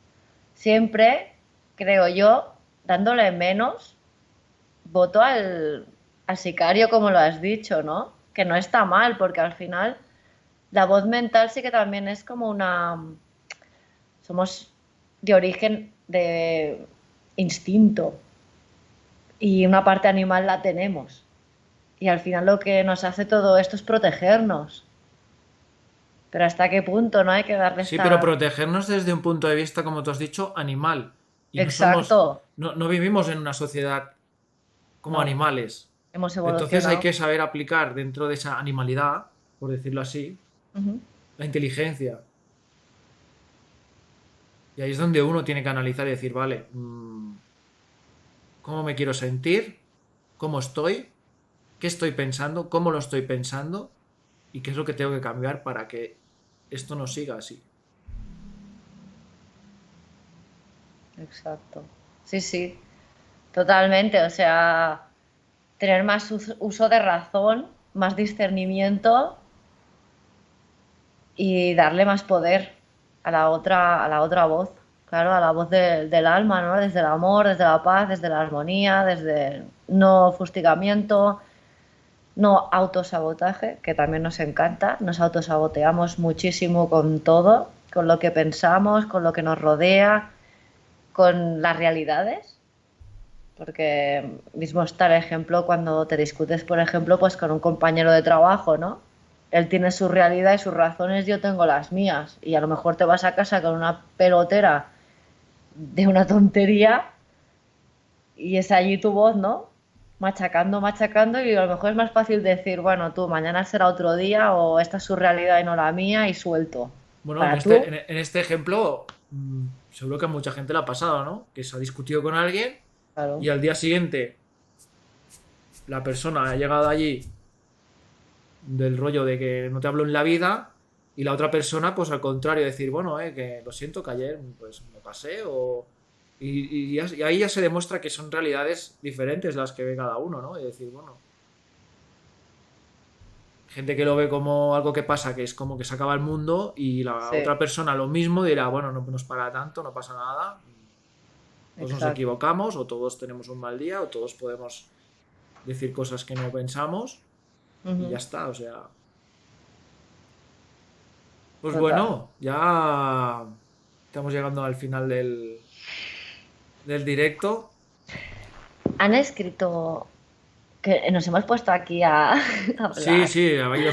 Siempre, creo yo, dándole menos voto al sicario, como lo has dicho, ¿no? Que no está mal, porque al final la voz mental sí que también es como una... Somos de origen de instinto y una parte animal la tenemos. Y al final lo que nos hace todo esto es protegernos. Pero hasta qué punto no hay que darle Sí, pero esta... protegernos desde un punto de vista, como tú has dicho, animal. Y no somos, Exacto. no vivimos en una sociedad como No, animales. hemos Entonces hay evolucionado. que saber aplicar dentro de esa animalidad, por decirlo así, Ujú. la inteligencia. Y ahí es donde uno tiene que analizar y decir, vale, ¿cómo me quiero sentir? ¿Cómo estoy? ¿Qué estoy pensando? ¿Cómo lo estoy pensando? ¿Y qué es lo que tengo que cambiar para que esto no siga así? Exacto. Sí, sí, totalmente. O sea, tener más uso de razón, más discernimiento y darle más poder a la otra voz. Claro, a la voz del alma, ¿no? Desde el amor, desde la paz, desde la armonía, desde el no fustigamiento, no autosabotaje, que también nos encanta. Nos autosaboteamos muchísimo con todo, con lo que pensamos, con lo que nos rodea, con las realidades. Porque mismo está el ejemplo cuando te discutes, por ejemplo, pues con un compañero de trabajo, ¿no? Él tiene su realidad y sus razones, yo tengo las mías. Y a lo mejor te vas a casa con una pelotera de una tontería y es allí tu voz, ¿no? Machacando, machacando, y a lo mejor es más fácil decir, bueno, tú, mañana será otro día o esta es su realidad y no la mía y suelto. Bueno, Para tú, en este ejemplo, seguro que a mucha gente le ha pasado, ¿no? Que se ha discutido con alguien claro, y al día siguiente la persona ha llegado allí del rollo de que no te hablo en la vida y la otra persona, pues al contrario, decir, bueno, que lo siento que ayer pues me pasé o... Y ahí ya se demuestra que son realidades diferentes las que ve cada uno, ¿no? Y decir, bueno, gente que lo ve como algo que pasa, que es como que se acaba el mundo y la sí, otra persona lo mismo dirá, bueno, no nos para tanto, no pasa nada, todos nos exacto. equivocamos o todos tenemos un mal día o todos podemos decir cosas que no pensamos y ya Ujú. está, o sea, pues Total. bueno, ya estamos llegando al final del directo. Han escrito que nos hemos puesto aquí a, a Sí, hablar. sí, han ido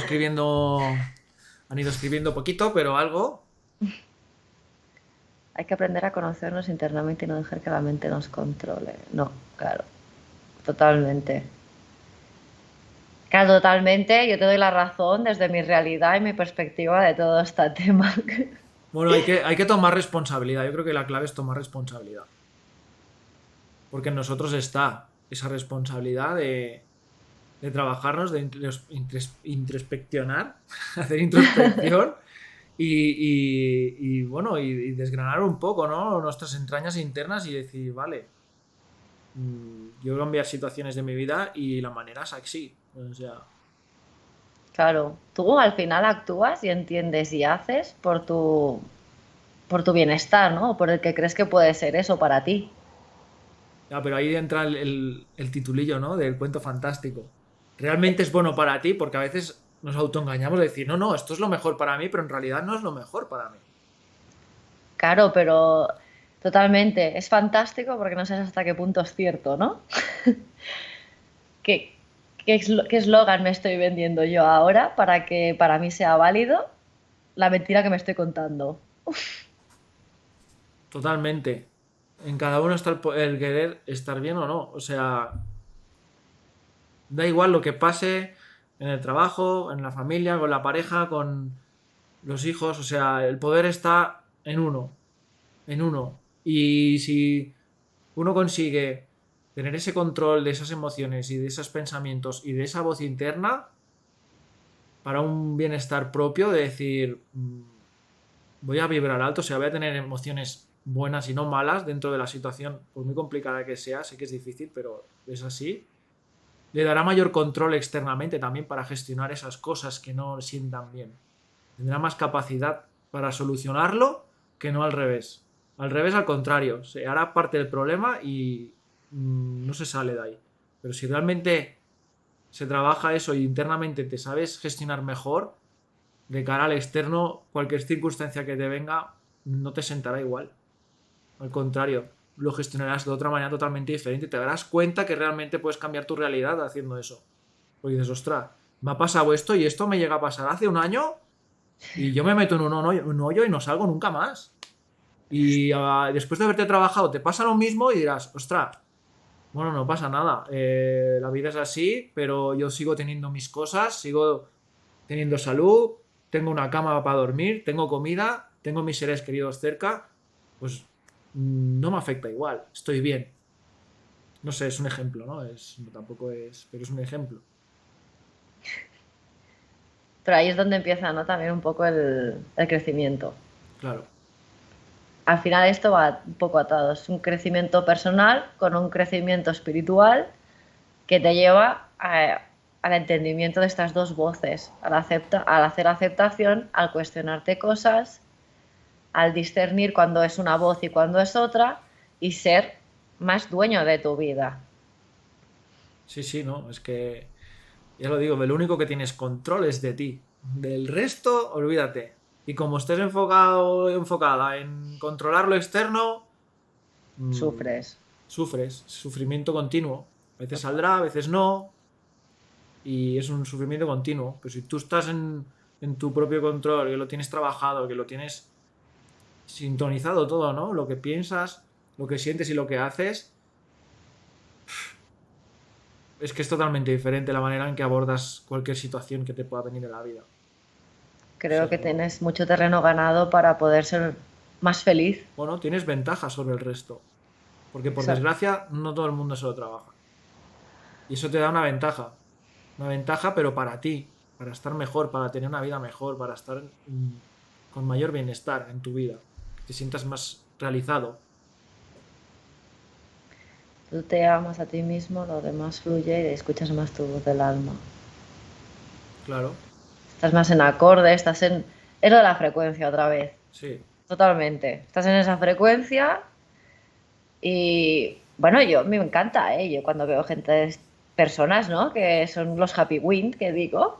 escribiendo poquito, pero algo. Hay que aprender a conocernos internamente y no dejar que la mente nos controle. No, claro, totalmente. Claro, totalmente. Yo te doy la razón desde mi realidad y mi perspectiva de todo este tema. Bueno, hay que tomar responsabilidad. Yo creo que la clave es tomar responsabilidad. Porque en nosotros está esa responsabilidad de trabajarnos, de introspeccionar, hacer introspección bueno, y desgranar un poco, ¿no? Nuestras entrañas internas y decir, vale, yo voy a cambiar situaciones de mi vida y la manera es así. O sea, Claro, tú al final actúas y entiendes y haces por tu bienestar, ¿no? O por el que crees que puede ser eso para ti. ya, pero ahí entra el titulillo, ¿no? Del cuento fantástico. Realmente es bueno para ti porque a veces nos autoengañamos de decir, no, no, esto es lo mejor para mí, pero en realidad no es lo mejor para mí. Claro, pero totalmente. Es fantástico porque no sabes hasta qué punto es cierto, ¿no? ¿Qué, qué eslogan me estoy vendiendo yo ahora para que para mí sea válido la mentira que me estoy contando? Totalmente. En cada uno está el querer estar bien o no. O sea, da igual lo que pase en el trabajo, en la familia, con la pareja, con los hijos. O sea, el poder está en uno. En uno. Y si uno consigue tener ese control de esas emociones y de esos pensamientos y de esa voz interna para un bienestar propio, de decir, voy a vibrar alto, o sea, voy a tener emociones buenas y no malas dentro de la situación, por muy complicada que sea, sé que es difícil, pero es así, le dará mayor control externamente también para gestionar esas cosas que no sientan bien. Tendrá más capacidad para solucionarlo que no al revés. Al revés, al contrario, se hará parte del problema y no se sale de ahí. Pero si realmente se trabaja eso y internamente te sabes gestionar mejor, de cara al externo, cualquier circunstancia que te venga no te sentará igual. Al contrario, lo gestionarás de otra manera totalmente diferente. Te darás cuenta que realmente puedes cambiar tu realidad haciendo eso. Pues dices, ostras, me ha pasado esto y esto me llega a pasar hace un año y yo me meto en un hoyo y no salgo nunca más. Y después de haberte trabajado te pasa lo mismo y dirás, ostras, Bueno, no pasa nada. La vida es así, pero yo sigo teniendo mis cosas, sigo teniendo salud, tengo una cama para dormir, tengo comida, tengo mis seres queridos cerca. Pues no me afecta igual, estoy bien. No sé, es un ejemplo, ¿no? Tampoco es, pero es un ejemplo. Pero ahí es donde empieza, ¿no? También un poco el crecimiento. Claro. Al final esto va un poco atado. Es un crecimiento personal con un crecimiento espiritual que te lleva al entendimiento de estas dos voces, al hacer aceptación, al cuestionarte cosas, al discernir cuándo es una voz y cuándo es otra y ser más dueño de tu vida. Sí, sí, no, es que ya lo digo, del único que tienes control es de ti. Del resto, olvídate. Y como estés enfocado o enfocada en controlar lo externo, mm, Sufres. sufres, sufrimiento continuo. A veces saldrá, a veces no, y es un sufrimiento continuo. Pero si tú estás en tu propio control, que lo tienes trabajado, que lo tienes sintonizado todo, ¿no? Lo que piensas, lo que sientes y lo que haces, es que es totalmente diferente la manera en que abordas cualquier situación que te pueda venir en la vida. O Creo sea, que tienes mucho terreno ganado para poder ser más feliz. bueno, tienes ventajas sobre el resto. Porque por Exacto. desgracia no todo el mundo se lo trabaja. Y eso te da una ventaja. Una ventaja, pero para ti. Para estar mejor, para tener una vida mejor, para estar con mayor bienestar en tu vida. Que te sientas más realizado. Tú te amas a ti mismo, lo demás fluye y escuchas más tu voz del alma. Claro. Estás más en acorde, estás en... Es lo de la frecuencia otra vez. Sí. Totalmente. Estás en esa frecuencia y... Bueno, yo me encanta, ¿eh? Yo cuando veo gente, personas, ¿no? Que son los happy wind, que digo,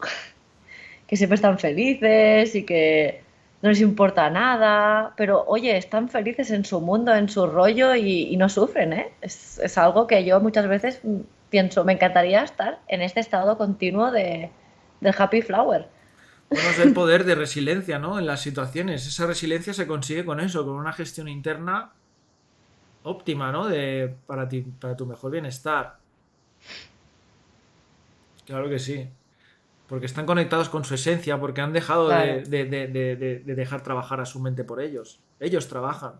que siempre están felices y que no les importa nada, pero oye, están felices en su mundo, en su rollo y no sufren, ¿eh? Es algo que yo muchas veces pienso, me encantaría estar en este estado continuo del happy flower. Bueno, es el poder de resiliencia, ¿no? En las situaciones. Esa resiliencia se consigue con eso, con una gestión interna óptima, ¿no? Para ti, para tu mejor bienestar. Claro que sí. Porque están conectados con su esencia, porque han dejado Claro, de dejar trabajar a su mente por ellos. Ellos trabajan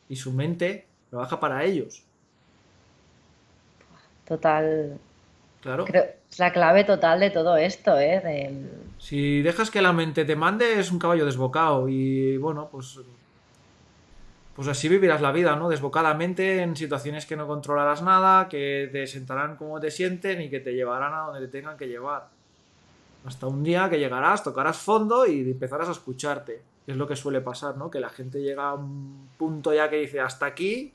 y su mente trabaja para ellos. total. Claro. Creo, es la clave total de todo esto, ¿eh? Si dejas que la mente te mande, es un caballo desbocado y bueno, pues así vivirás la vida, ¿no? Desbocadamente en situaciones que no controlarás nada, que te sentarán como te sienten y que te llevarán a donde te tengan que llevar. Hasta un día que llegarás, tocarás fondo y empezarás a escucharte. Es lo que suele pasar, ¿no? Que la gente llega a un punto ya que dice hasta aquí,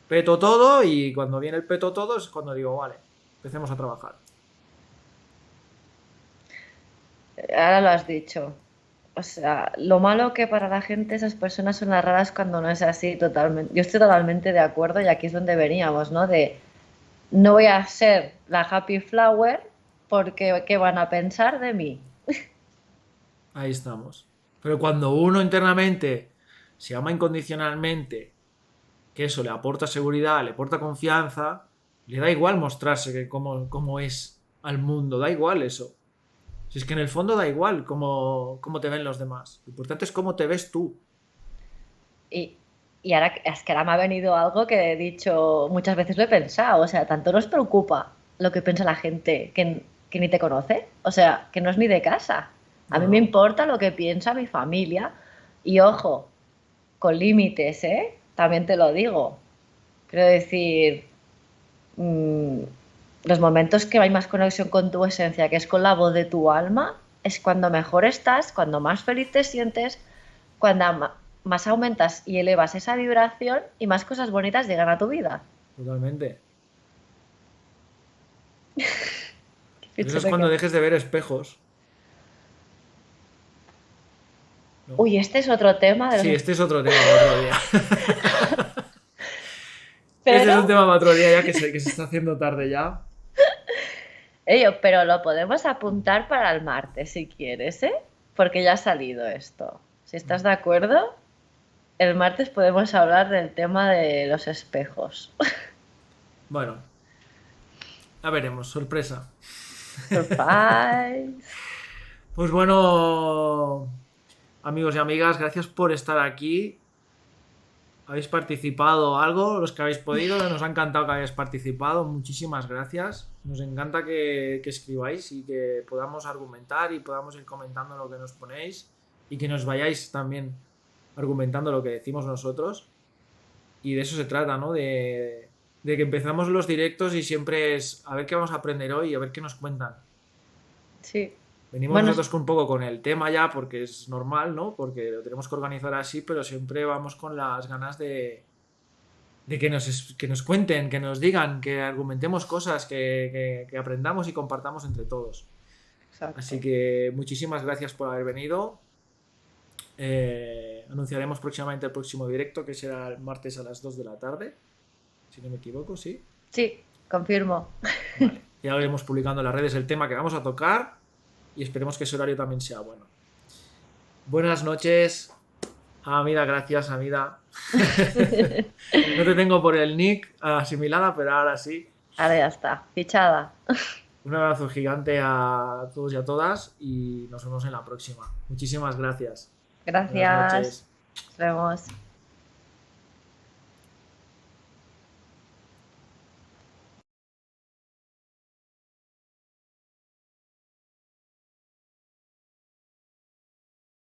peto todo y cuando viene el peto todo es cuando digo, vale, empecemos a trabajar. Ahora lo has dicho. O sea, lo malo que para la gente esas personas son las raras cuando no es así totalmente. Yo estoy totalmente de acuerdo y aquí es donde veníamos, ¿no? De no voy a ser la happy flower porque ¿qué van a pensar de mí? Ahí estamos. Pero cuando uno internamente se ama incondicionalmente, que eso le aporta seguridad, le aporta confianza, le da igual mostrarse que cómo es al mundo, da igual eso. Si es que en el fondo da igual cómo te ven los demás. Lo importante es cómo te ves tú. Y, y ahora es que ahora me ha venido algo que he dicho muchas veces, lo he pensado. O sea, tanto nos preocupa lo que piensa la gente que ni te conoce. O sea, que no es ni de casa. A No, mí me no. importa lo que piensa mi familia. Y ojo, con límites, ¿eh? También te lo digo. Quiero decir, mm, los momentos que hay más conexión con tu esencia, que es con la voz de tu alma, es cuando mejor estás, cuando más feliz te sientes, cuando más aumentas y elevas esa vibración y más cosas bonitas llegan a tu vida. Totalmente. Qué Pero eso es chulo cuando que- dejes de ver espejos. ¿No? Uy, este es otro tema de los... Sí, este es otro tema para otro día. Este es Pero, un tema para otro día ya que se está haciendo tarde ya. pero lo podemos apuntar para el martes si quieres, ¿eh? Porque ya ha salido esto. Si estás de acuerdo, el martes podemos hablar del tema de los espejos. Bueno, Ya veremos, sorpresa. Surprise. Pues bueno, amigos y amigas, gracias por estar aquí. Habéis participado algo, los que habéis podido, nos ha encantado que hayáis participado, muchísimas gracias. Nos encanta que escribáis y que podamos argumentar y podamos ir comentando lo que nos ponéis y que nos vayáis también argumentando lo que decimos nosotros. Y de eso se trata, ¿no? De que empezamos los directos y siempre es a ver qué vamos a aprender hoy, a ver qué nos cuentan. Sí. Venimos Bueno, nosotros un poco con el tema ya porque es normal, ¿no? Porque lo tenemos que organizar así, pero siempre vamos con las ganas de que nos cuenten, que nos digan, que argumentemos cosas, que aprendamos y compartamos entre todos. exacto. Así que muchísimas gracias por haber venido. Anunciaremos próximamente el próximo directo, que será el martes a las 2 de la tarde, si no me equivoco, ¿sí? Sí, confirmo. Vale. Ya lo iremos publicando en las redes el tema que vamos a tocar y esperemos que ese horario también sea bueno. Buenas noches. Amida, gracias, Amida. No te tengo por el nick asimilada, pero ahora sí. Ahora ya está, fichada. Un abrazo gigante a todos y a todas y nos vemos en la próxima. Muchísimas gracias. Buenas Gracias. noches. Nos vemos.